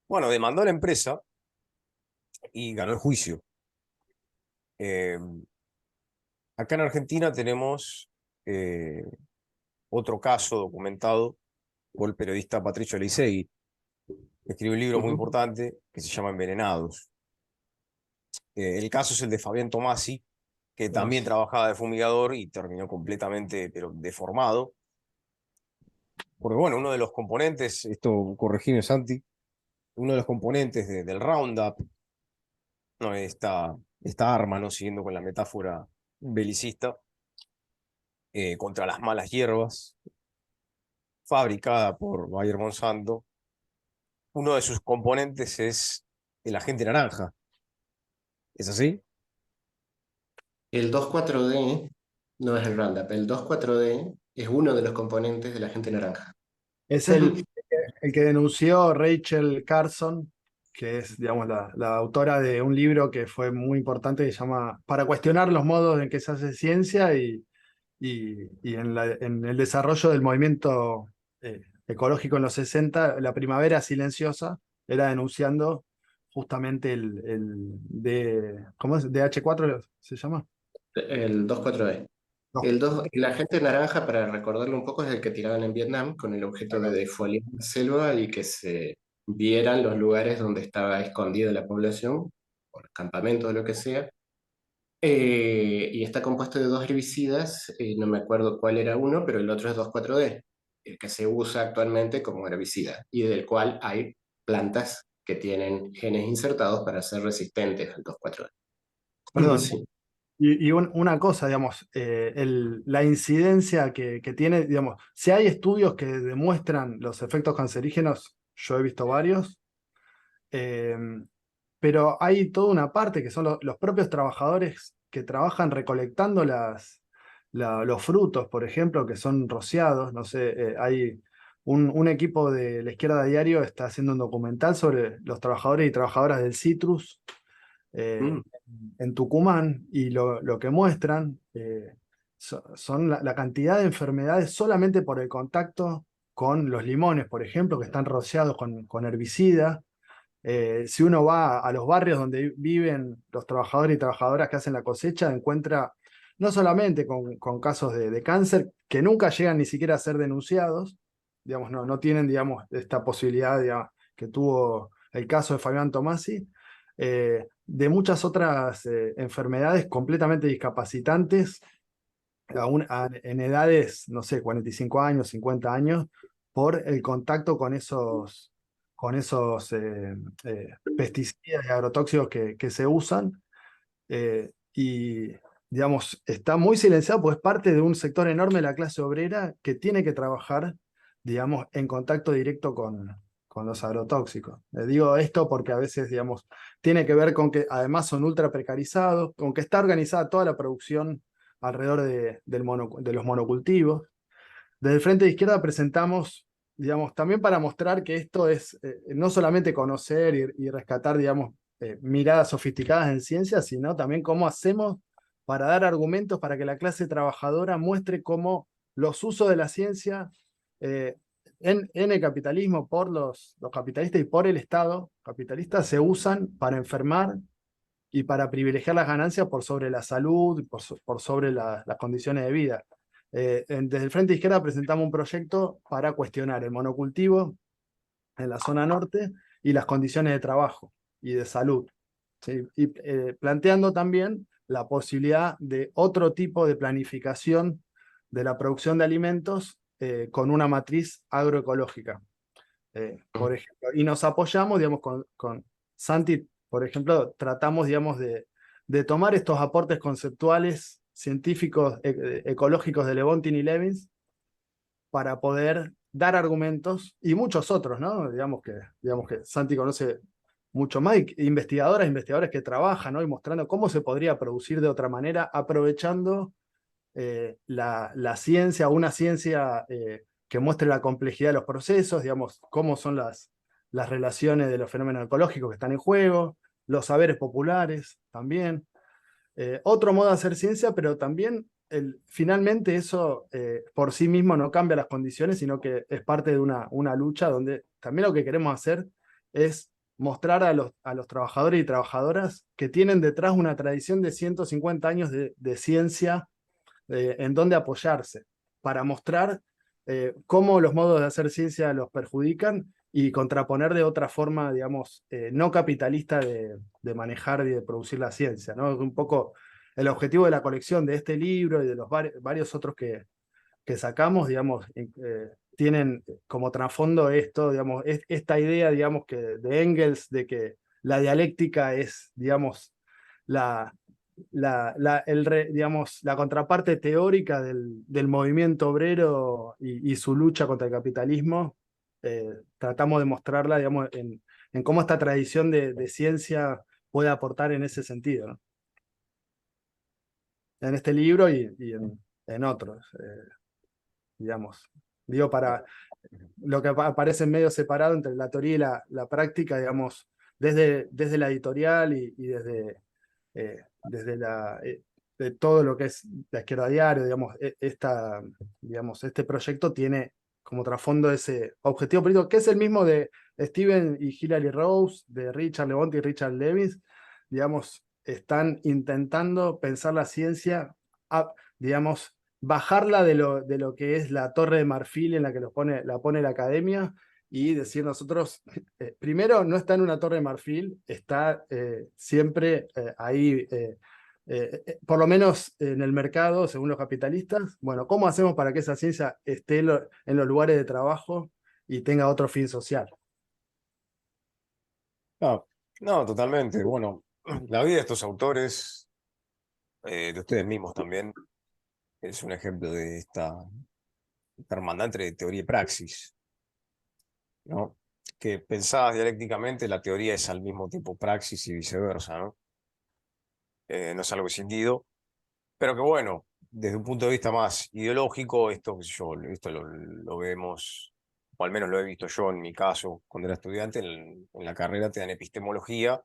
Speaker 1: Bueno, demandó a la empresa y ganó el juicio. Eh, Acá en Argentina tenemos eh, otro caso documentado por el periodista Patricio Leisegui, que escribió un libro muy
Speaker 3: Ujú.
Speaker 1: importante que se llama Envenenados. El caso es el de Fabián Tomasi, que también
Speaker 2: Tomás.
Speaker 1: trabajaba de fumigador y terminó completamente, pero deformado. Porque bueno, uno de los componentes, esto corregime Santi, uno de los componentes del Roundup, no, esta arma, ¿no? Siguiendo con la metáfora belicista, contra las malas hierbas, fabricada por Bayer Monsanto. Uno de sus componentes es el agente naranja. ¿Es así?
Speaker 3: El 2,4-D no es el Roundup, el 2,4-D es uno de los componentes de la agente naranja.
Speaker 2: Es el que denunció Rachel Carson, que es, digamos, la autora de un libro que fue muy importante, que se llama Para cuestionar los modos en que se hace ciencia y en el desarrollo del movimiento ecológico en los 60, la primavera silenciosa era denunciando justamente ¿cómo es? DH4 se llama.
Speaker 3: El 2,4-D.
Speaker 2: No,
Speaker 3: El agente naranja, para recordarlo un poco, es el que tiraban en Vietnam con el
Speaker 2: ahí
Speaker 3: objeto de
Speaker 2: va.
Speaker 3: defoliar la selva y que se vieran los lugares donde estaba escondida la población, por campamentos o lo que sea. Y está compuesto de dos herbicidas, no me acuerdo cuál era uno, pero el otro es 2,4-D, el que se usa actualmente como herbicida, y del cual hay plantas que tienen genes insertados para ser resistentes al 2,4-D.
Speaker 2: Perdón.
Speaker 3: Sí.
Speaker 2: Una cosa, digamos, la incidencia que tiene, digamos, si hay estudios que demuestran los efectos cancerígenos, yo he visto varios, eh, pero hay toda una parte que son los propios trabajadores que trabajan recolectando los frutos, por ejemplo, que son rociados, no sé, hay un equipo de La Izquierda Diario está haciendo un documental sobre los trabajadores y trabajadoras del citrus
Speaker 3: Mm.
Speaker 2: en Tucumán, y lo que muestran son la cantidad de enfermedades solamente por el contacto con los limones, por ejemplo, que están rociados con herbicida. Si uno va a los barrios donde viven los trabajadores y trabajadoras que hacen la cosecha, encuentra no solamente con casos de cáncer que nunca llegan ni siquiera a ser denunciados, digamos, no tienen, digamos, esta posibilidad, digamos, que tuvo el caso de Fabián Tomasi, de muchas otras enfermedades completamente discapacitantes, en edades, no sé, 45 años, 50 años, por el contacto con esos pesticidas y agrotóxicos que se usan. Y, digamos, está muy silenciado, pues es parte de un sector enorme de la clase obrera que tiene que trabajar, digamos, en contacto directo con los agrotóxicos. Le digo esto porque a veces, digamos, tiene que ver con que además son ultra precarizados, con que está organizada toda la producción alrededor de los monocultivos. Desde el Frente de Izquierda presentamos, digamos, también para mostrar que esto es no solamente conocer y rescatar, digamos, miradas sofisticadas en ciencia, sino también cómo hacemos para dar argumentos para que la clase trabajadora muestre cómo los usos de la ciencia eh, en el capitalismo por los capitalistas y por el Estado capitalista se usan para enfermar y para privilegiar las ganancias por sobre la salud, por sobre las condiciones de vida. Desde el Frente Izquierda presentamos un proyecto para cuestionar el monocultivo en la zona norte y las condiciones de trabajo y de salud, ¿sí? Y planteando también la posibilidad de otro tipo de planificación de la producción de alimentos con una matriz agroecológica. Por ejemplo, y nos apoyamos, digamos, con Santi, por ejemplo, tratamos, digamos, de tomar estos aportes conceptuales científicos ecológicos de Lewontin y Levins para poder dar argumentos y muchos otros, ¿no? Digamos que Santi conoce mucho más, investigadoras, investigadores que trabajan, ¿no? Y mostrando cómo se podría producir de otra manera, aprovechando la ciencia, una ciencia que muestre la complejidad de los procesos, digamos, cómo son las relaciones de los fenómenos ecológicos que están en juego, los saberes populares también. Otro modo de hacer ciencia, pero también finalmente eso por sí mismo no cambia las condiciones, sino que es parte de una lucha donde también lo que queremos hacer es mostrar a los trabajadores y trabajadoras que tienen detrás una tradición de 150 años de ciencia en dónde apoyarse, para mostrar cómo los modos de hacer ciencia los perjudican y contraponer de otra forma, digamos, no capitalista de manejar y de producir la ciencia, ¿no? Un poco el objetivo de la colección de este libro y de los varios otros que sacamos, digamos, tienen como trasfondo esto, digamos, esta idea, digamos, de Engels, de que la dialéctica es, digamos, la, digamos, la contraparte teórica del movimiento obrero y su lucha contra el capitalismo. Tratamos de mostrarla, digamos, en cómo esta tradición de ciencia puede aportar en ese sentido, ¿no? En este libro y en otros, digamos. Digo, para lo que aparece medio separado entre la teoría y la práctica, digamos, desde la editorial y desde de todo lo que es La Izquierda Diario, digamos, digamos, este proyecto tiene como trasfondo ese objetivo político, que es el mismo de Steven y Hilary Rose, de Richard Lewontin y Richard Lewis, digamos, están intentando pensar la ciencia, digamos, bajarla de lo que es la torre de marfil en la que la pone la academia y decir nosotros, primero, no está en una torre de marfil, está siempre ahí, por lo menos en el mercado, según los capitalistas. Bueno, ¿cómo hacemos para que esa ciencia esté en los lugares de trabajo y tenga otro fin social?
Speaker 1: No, no, totalmente. Bueno, la vida de estos autores, de ustedes mismos también, es un ejemplo de esta hermandad entre teoría y praxis, ¿no? Que pensadas dialécticamente, la teoría es al mismo tiempo praxis y viceversa, ¿no? No es algo escindido, pero que bueno, desde un punto de vista más ideológico, esto, qué sé yo, esto lo vemos o al menos lo he visto yo en mi caso cuando era estudiante, en la carrera te dan epistemología,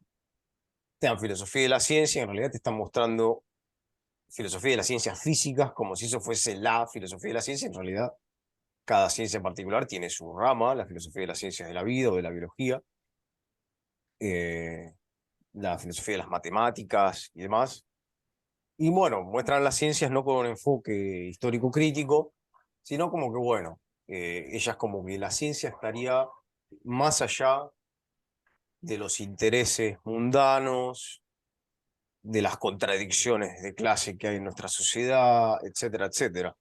Speaker 1: te dan filosofía de la ciencia, en realidad te están mostrando filosofía de las ciencias físicas como si eso fuese la filosofía de la ciencia. En realidad cada ciencia en particular tiene su rama, la filosofía de las ciencias de la vida o de la biología, eh, la filosofía de las matemáticas y demás. Y bueno, muestran las ciencias no con un enfoque histórico crítico, sino como que, bueno, ellas como que la ciencia estaría más allá de los intereses mundanos, de las contradicciones de clase que hay en nuestra sociedad, etcétera, etcétera.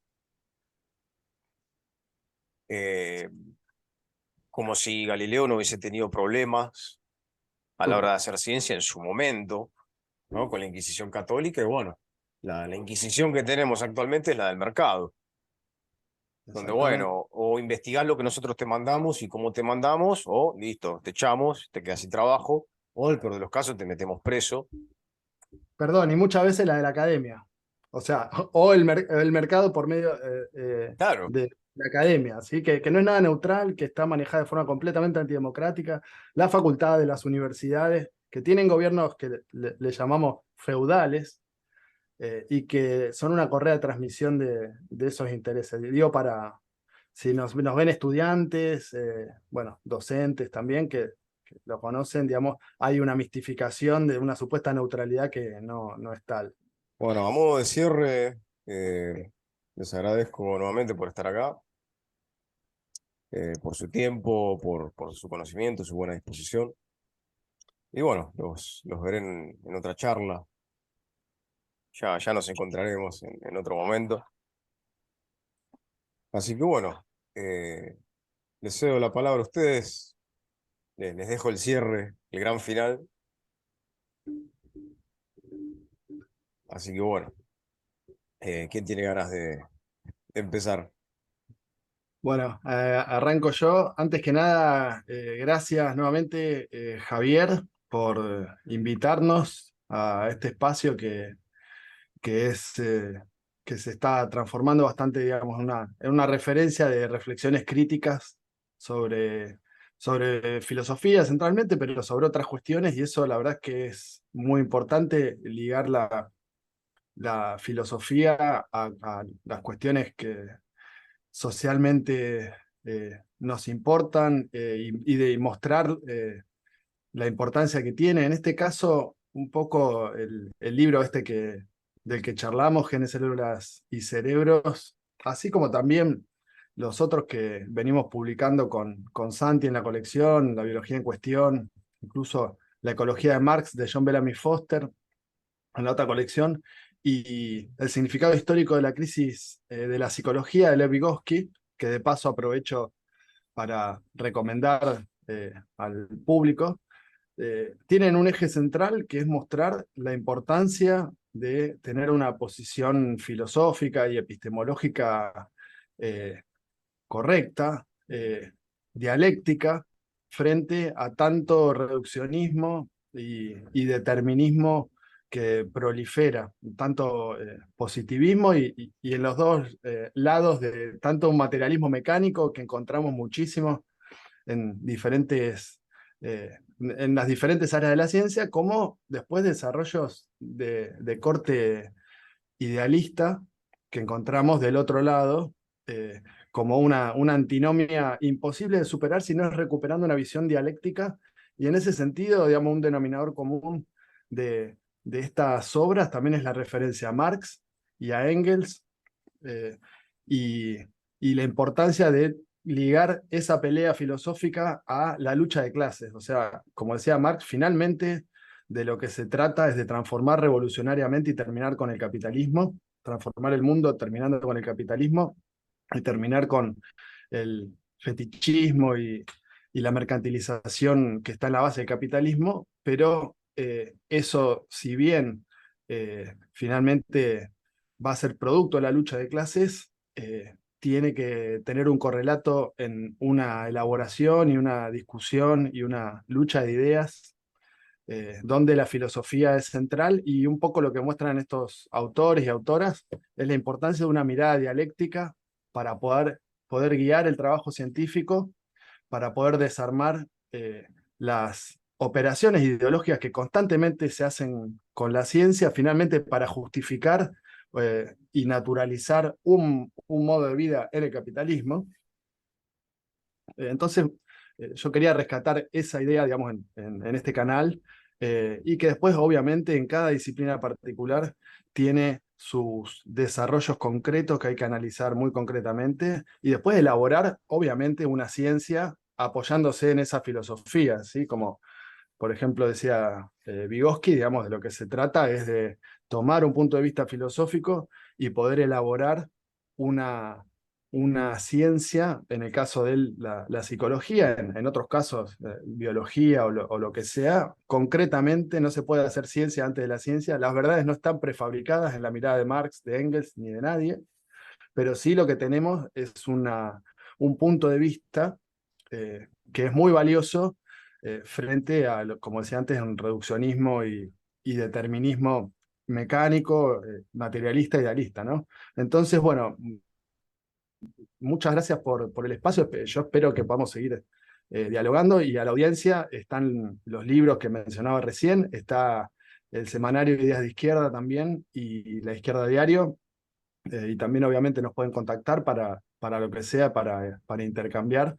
Speaker 1: Eh, Como si Galileo no hubiese tenido problemas a la hora de hacer ciencia en su momento, ¿no? Con la Inquisición católica, y bueno, la Inquisición que tenemos actualmente es la del mercado, donde,
Speaker 2: Exactamente.
Speaker 1: bueno, o investigás lo que nosotros te mandamos y cómo te mandamos, o listo, te echamos, te quedas sin trabajo, o en el peor de los casos te metemos preso.
Speaker 2: Perdón, y muchas veces la de la academia. O sea, o el mercado por medio
Speaker 1: Claro,
Speaker 2: de la academia, ¿sí? Que no es nada neutral, que está manejada de forma completamente antidemocrática. La facultad de las universidades, que tienen gobiernos que le llamamos feudales, y que son una correa de transmisión de esos intereses. Digo, si nos ven estudiantes, bueno, docentes también, que lo conocen, digamos, hay una mistificación de una supuesta neutralidad que no es tal.
Speaker 1: bueno, a modo de cierre, les agradezco nuevamente por estar acá, por su tiempo, por su conocimiento, su buena disposición. Y bueno, los veré en otra charla. Ya nos encontraremos en otro momento. Así que bueno, les cedo la palabra a ustedes. Les dejo el cierre, el gran final. Así que bueno, ¿quién tiene ganas de empezar?
Speaker 2: Bueno, arranco yo. Antes que nada, gracias nuevamente, Javier, por invitarnos a este espacio que es, que se está transformando bastante, digamos, en una referencia de reflexiones críticas sobre, sobre filosofía centralmente, pero sobre otras cuestiones, y eso la verdad es que es muy importante ligar la filosofía a las cuestiones que socialmente nos importan, y de mostrar la importancia que tiene. En este caso, un poco el libro este del que charlamos, Genes, Células y Cerebros, así como también los otros que venimos publicando con Santi en la colección, La biología en cuestión, incluso La ecología de Marx de John Bellamy Foster en la otra colección, y El significado histórico de la crisis de la psicología de Lev Vygotsky, que de paso aprovecho para recomendar al público. Tienen un eje central que es mostrar la importancia de tener una posición filosófica y epistemológica eh, correcta, dialéctica, frente a tanto reduccionismo y determinismo que prolifera, tanto positivismo y en los dos lados de tanto un materialismo mecánico que encontramos muchísimo en en las diferentes áreas de la ciencia, como después desarrollos de corte idealista que encontramos del otro lado, como una antinomia imposible de superar si no es recuperando una visión dialéctica, y en ese sentido, digamos, un denominador común de estas obras también es la referencia a Marx y a Engels, eh, y, y la importancia de ligar esa pelea filosófica a la lucha de clases. O sea, como decía Marx, finalmente de lo que se trata es de transformar revolucionariamente y terminar con el capitalismo, transformar el mundo terminando con el capitalismo y terminar con el fetichismo y la mercantilización que está en la base del capitalismo, pero eso, si bien finalmente va a ser producto de la lucha de clases, tiene que tener un correlato en una elaboración y una discusión y una lucha de ideas, donde la filosofía es central, y un poco lo que muestran estos autores y autoras es la importancia de una mirada dialéctica para poder guiar el trabajo científico para poder desarmar las operaciones ideológicas que constantemente se hacen con la ciencia, finalmente para justificar y naturalizar un modo de vida en el capitalismo. Entonces, yo quería rescatar esa idea, digamos, en este canal, y que después, obviamente, en cada disciplina particular tiene sus desarrollos concretos que hay que analizar muy concretamente, y después elaborar, obviamente, una ciencia apoyándose en esa filosofía, ¿sí? Como, por ejemplo, decía Vygotsky, digamos, de lo que se trata es de tomar un punto de vista filosófico y poder elaborar una, una ciencia, en el caso de él, la psicología, en otros casos, biología o lo que sea. Concretamente, no se puede hacer ciencia antes de la ciencia. Las verdades no están prefabricadas en la mirada de Marx, de Engels, ni de nadie, pero sí lo que tenemos es un punto de vista que es muy valioso frente a, como decía antes, un reduccionismo y determinismo mecánico, materialista, idealista, ¿no? Entonces, bueno, muchas gracias por el espacio. Yo espero que podamos seguir dialogando, y a la audiencia están los libros que mencionaba recién, está el semanario Ideas de Izquierda también y La Izquierda Diario, y también obviamente nos pueden contactar para lo que sea, para intercambiar.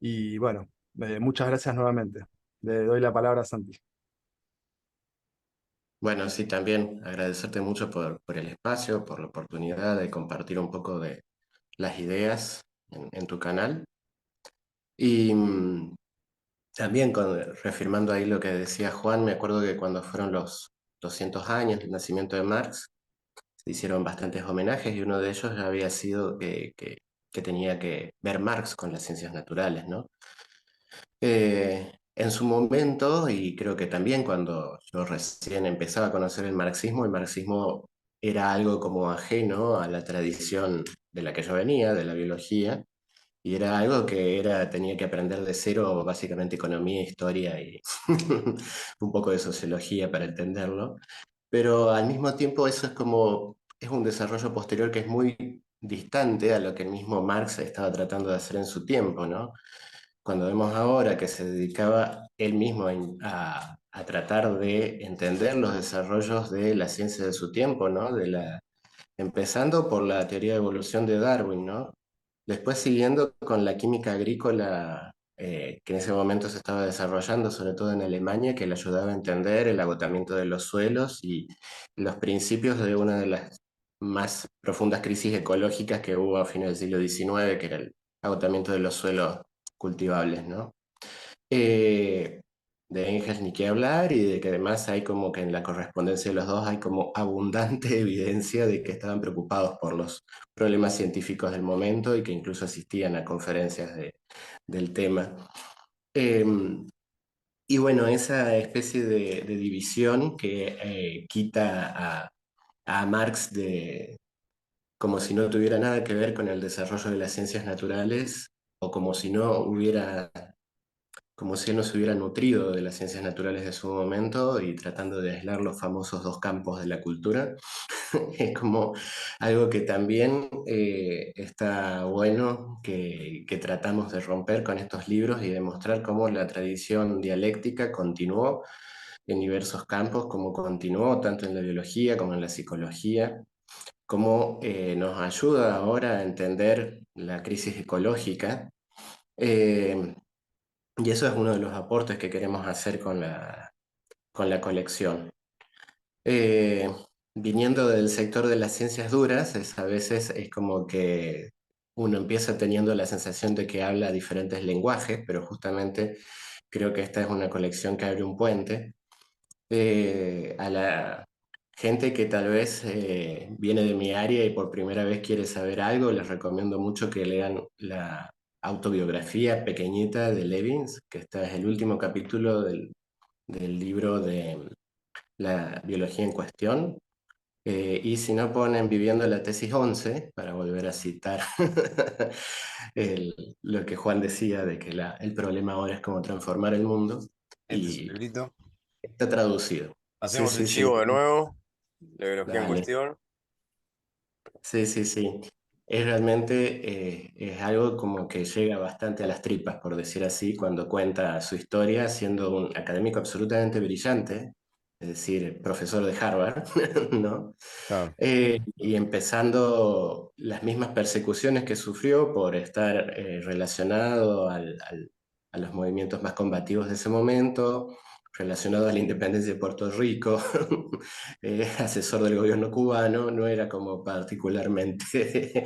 Speaker 2: Y bueno, muchas gracias nuevamente. Le doy la palabra a Santi.
Speaker 3: Bueno, sí, también agradecerte mucho por el espacio, por la oportunidad de compartir un poco de las ideas en tu canal. Y también reafirmando ahí lo que decía Juan, me acuerdo que cuando fueron los 200 años del nacimiento de Marx, se hicieron bastantes homenajes y uno de ellos ya había sido que tenía que ver Marx con las ciencias naturales, ¿no? En su momento, y creo que también cuando yo recién empezaba a conocer el marxismo era algo como ajeno a la tradición de la que yo venía, de la biología, y era algo que tenía que aprender de cero, básicamente economía, historia y un poco de sociología para entenderlo. Pero al mismo tiempo eso es un desarrollo posterior que es muy distante a lo que el mismo Marx estaba tratando de hacer en su tiempo, ¿no? Cuando vemos ahora que se dedicaba él mismo a tratar de entender los desarrollos de la ciencia de su tiempo, ¿no? Empezando por la teoría de evolución de Darwin, ¿no? Después siguiendo con la química agrícola que en ese momento se estaba desarrollando, sobre todo en Alemania, que le ayudaba a entender el agotamiento de los suelos y los principios de una de las más profundas crisis ecológicas que hubo a fines del siglo XIX, que era el agotamiento de los suelos cultivables, ¿no? Eh, de Engels ni qué hablar, y de que además hay como que en la correspondencia de los dos hay como abundante evidencia de que estaban preocupados por los problemas científicos del momento y que incluso asistían a conferencias del tema. Eh, y bueno, esa especie de división que quita a Marx como si no tuviera nada que ver con el desarrollo de las ciencias naturales, o como si no hubiera como si él no se hubiera nutrido de las ciencias naturales de su momento, y tratando de aislar los famosos dos campos de la cultura. Es como algo que también está bueno que tratamos de romper con estos libros y demostrar cómo la tradición dialéctica continuó en diversos campos, como continuó tanto en la biología como en la psicología, cómo nos ayuda ahora a entender la crisis ecológica. Eh, y eso es uno de los aportes que queremos hacer con la colección. Eh, Viniendo del sector de las ciencias duras, a veces es como que uno empieza teniendo la sensación de que habla diferentes lenguajes, pero justamente creo que esta es una colección que abre un puente a la gente que tal vez viene de mi área y por primera vez quiere saber algo. Les recomiendo mucho que lean la autobiografía pequeñita de Levins, que esta es el último capítulo del libro de la biología en cuestión. Y si no, ponen Viviendo la tesis 11 para volver a citar lo que Juan decía de que el problema ahora es cómo transformar el mundo,
Speaker 1: Este es el
Speaker 3: y
Speaker 1: librito.
Speaker 3: está traducido. Sí,
Speaker 1: Hacemos el
Speaker 3: sí, sí.
Speaker 1: chivo de nuevo. La biología en
Speaker 3: Dale.
Speaker 1: cuestión.
Speaker 3: Sí, sí, sí. es realmente es algo como que llega bastante a las tripas, por decir así, cuando cuenta su historia siendo un académico absolutamente brillante, es decir, profesor de Harvard, ¿no?
Speaker 1: Claro,
Speaker 3: Y empezando las mismas persecuciones que sufrió por estar relacionado a los movimientos más combativos de ese momento, relacionado a la independencia de Puerto Rico, asesor del gobierno cubano, no era como particularmente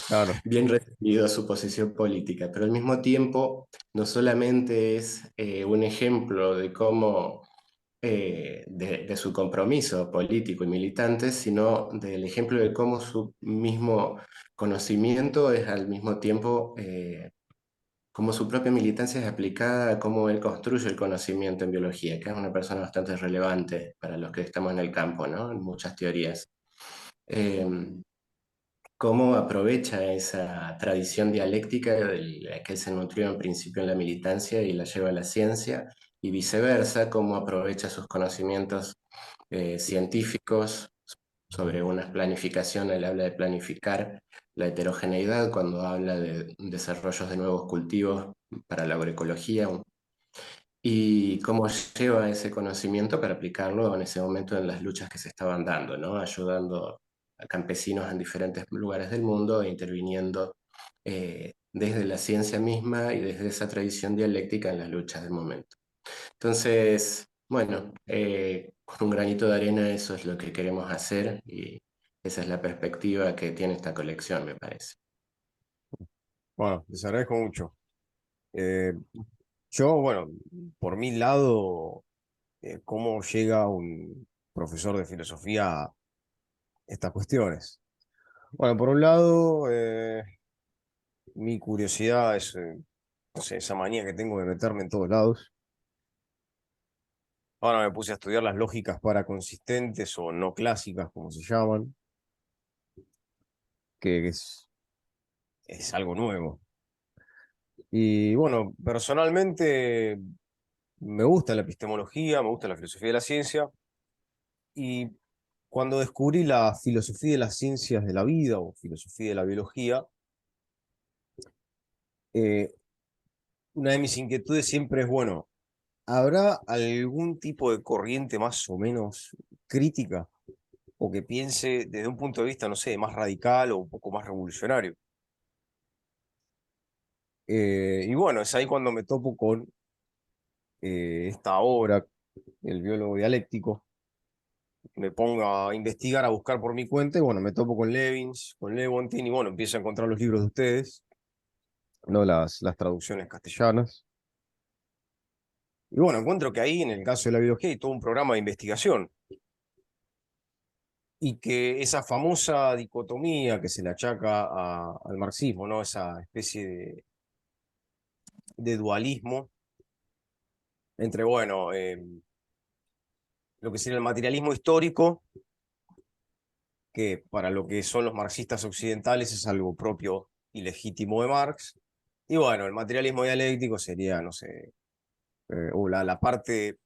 Speaker 1: claro,
Speaker 3: bien recibido su posición política, pero al mismo tiempo no solamente es un ejemplo de cómo de su compromiso político y militante, sino del ejemplo de cómo su mismo conocimiento es al mismo tiempo, cómo su propia militancia es aplicada a cómo él construye el conocimiento en biología, que es una persona bastante relevante para los que estamos en el campo, ¿no? En muchas teorías. Eh, Cómo aprovecha esa tradición dialéctica de la que él se nutrió en principio en la militancia y la lleva a la ciencia, y viceversa, cómo aprovecha sus conocimientos científicos sobre una planificación. Él habla de planificar la heterogeneidad cuando habla de desarrollos de nuevos cultivos para la agroecología, y cómo lleva ese conocimiento para aplicarlo en ese momento en las luchas que se estaban dando, ¿no? Ayudando a campesinos en diferentes lugares del mundo e interviniendo desde la ciencia misma y desde esa tradición dialéctica en las luchas del momento. Entonces, bueno, con un granito de arena eso es lo que queremos hacer, y esa es la perspectiva que tiene esta colección, me parece.
Speaker 1: bueno, les agradezco mucho. Eh, yo, bueno, por mi lado, ¿cómo llega un profesor de filosofía a estas cuestiones? Bueno, por un lado, mi curiosidad es, no sé, esa manía que tengo de meterme en todos lados. Ahora me puse a estudiar las lógicas paraconsistentes o no clásicas, como se llaman, que es algo nuevo. Y bueno, personalmente me gusta la epistemología, me gusta la filosofía de la ciencia, y cuando descubrí la filosofía de las ciencias de la vida o filosofía de la biología, eh, una de mis inquietudes siempre es, bueno, ¿habrá algún tipo de corriente más o menos crítica o que piense desde un punto de vista, no sé, más radical o un poco más revolucionario? Y bueno, es ahí cuando me topo con esta obra, El biólogo dialéctico, me pongo a investigar, a buscar por mi cuenta, y bueno, me topo con Levins, con Lewontin, y bueno, empiezo a encontrar los libros de ustedes, no las traducciones castellanas. Y bueno, encuentro que ahí, en el caso de la biología, hay todo un programa de investigación, y que esa famosa dicotomía que se le achaca al marxismo, ¿no? Esa especie de dualismo entre, bueno, lo que sería el materialismo histórico, que para lo que son los marxistas occidentales es algo propio y legítimo de Marx. Y bueno, el materialismo dialéctico sería, no sé, o la parte,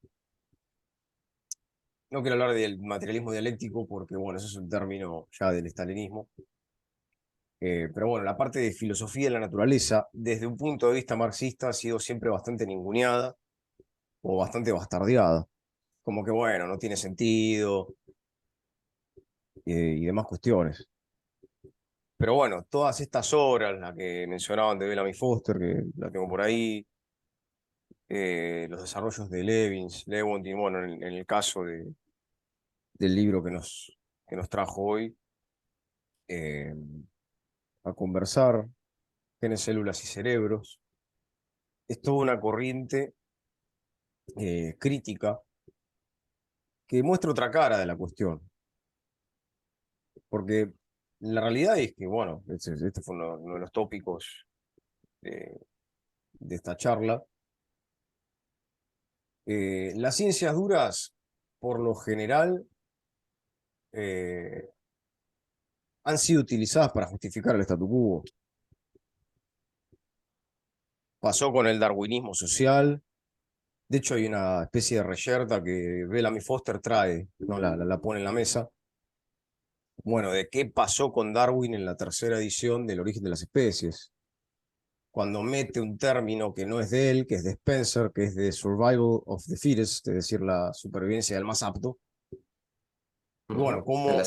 Speaker 1: no quiero hablar del materialismo dialéctico porque, bueno, eso es un término ya del estalinismo, pero bueno, la parte de filosofía de la naturaleza, desde un punto de vista marxista, ha sido siempre bastante ninguneada o bastante bastardeada. Como que, bueno, no tiene sentido y demás cuestiones. Pero bueno, todas estas obras, la que mencionaban de Bellamy Foster, que la tengo por ahí, los desarrollos de Levins, Lewontin, bueno, en el caso del libro que nos trajo hoy eh, a conversar, Genes, Células y Cerebros, es toda una corriente crítica que muestra otra cara de la cuestión, porque la realidad es que, bueno, este fue uno de los tópicos de esta charla. Las ciencias duras, por lo general, eh, han sido utilizadas para justificar el statu quo. Pasó con el darwinismo social. De hecho, hay una especie de reyerta que Bellamy Foster trae, no la pone en la mesa, bueno, de qué pasó con Darwin en la tercera edición del Origen de las Especies, cuando mete un término que no es de él, que es de Spencer, que es de Survival of the Fittest, es decir, la supervivencia del más apto. Y bueno,
Speaker 3: En la-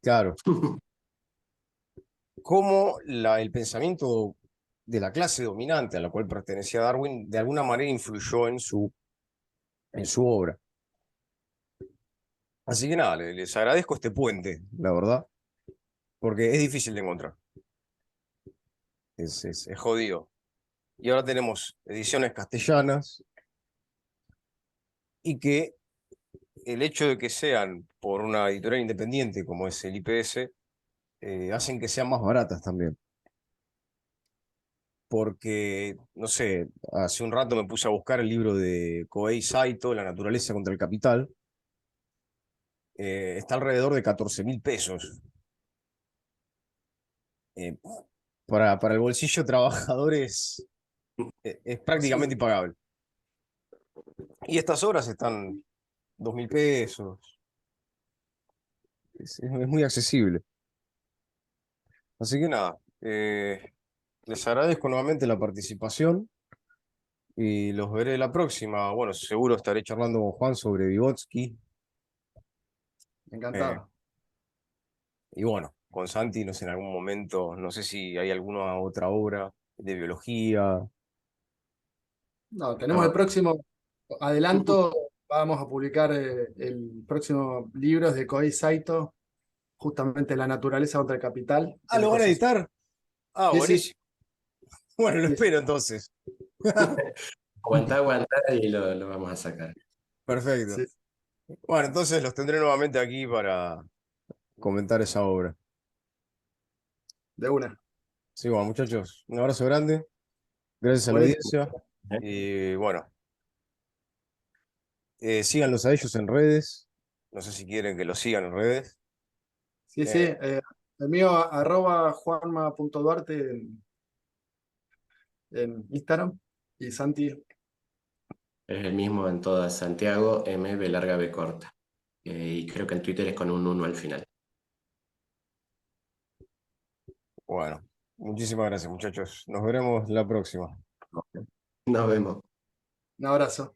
Speaker 1: claro, el pensamiento de la clase dominante a la cual pertenecía Darwin de alguna manera influyó en su obra. Así que nada, les agradezco este puente, la verdad, porque es difícil de encontrar, es jodido. Y ahora tenemos ediciones castellanas y que el hecho de que sean por una editorial independiente como es el IPS, hacen que sean más baratas también. Porque, no sé, hace un rato me puse a buscar el libro de Kohei Saito, La naturaleza contra el capital. Está alrededor de 14.000 pesos. Eh, para el bolsillo trabajador es prácticamente
Speaker 2: Sí,
Speaker 1: impagable. Y estas obras están 2.000 pesos. Es muy accesible. Así que nada, les agradezco nuevamente la participación y los veré la próxima. Bueno, seguro estaré charlando con Juan sobre Vygotsky. eh,
Speaker 2: encantado.
Speaker 1: y bueno, con Santi, no sé, en algún momento, no sé si hay alguna otra obra de biología.
Speaker 2: No, tenemos el
Speaker 1: No,
Speaker 2: próximo adelanto. Vamos a publicar el próximo libro de Kohei Saito, justamente La naturaleza contra el capital,
Speaker 1: ah,
Speaker 2: el
Speaker 1: ¿lo van a
Speaker 2: ecosistema.
Speaker 1: editar? Ah,
Speaker 2: Sí, sí,
Speaker 1: buenísimo. Bueno, lo
Speaker 2: sí, sí,
Speaker 1: espero entonces.
Speaker 3: Aguantá, aguantá y lo vamos a sacar.
Speaker 1: Perfecto.
Speaker 2: sí.
Speaker 1: Bueno, entonces los tendré nuevamente aquí para comentar esa obra.
Speaker 2: De una.
Speaker 1: Sí, bueno, muchachos, un abrazo grande. Gracias a la
Speaker 2: Buenísimo.
Speaker 1: audiencia. Y bueno, síganlos a ellos en redes. No sé si quieren que los sigan en redes.
Speaker 2: Sí, sí.
Speaker 1: Eh,
Speaker 2: El mío, @juanma.duarte en Instagram. Y Santi,
Speaker 3: Es el mismo en todas, Santiago M. B larga B corta. Y creo que en Twitter es con un 1 al final.
Speaker 1: bueno, muchísimas gracias, muchachos. Nos veremos la próxima.
Speaker 3: Nos vemos.
Speaker 2: un abrazo.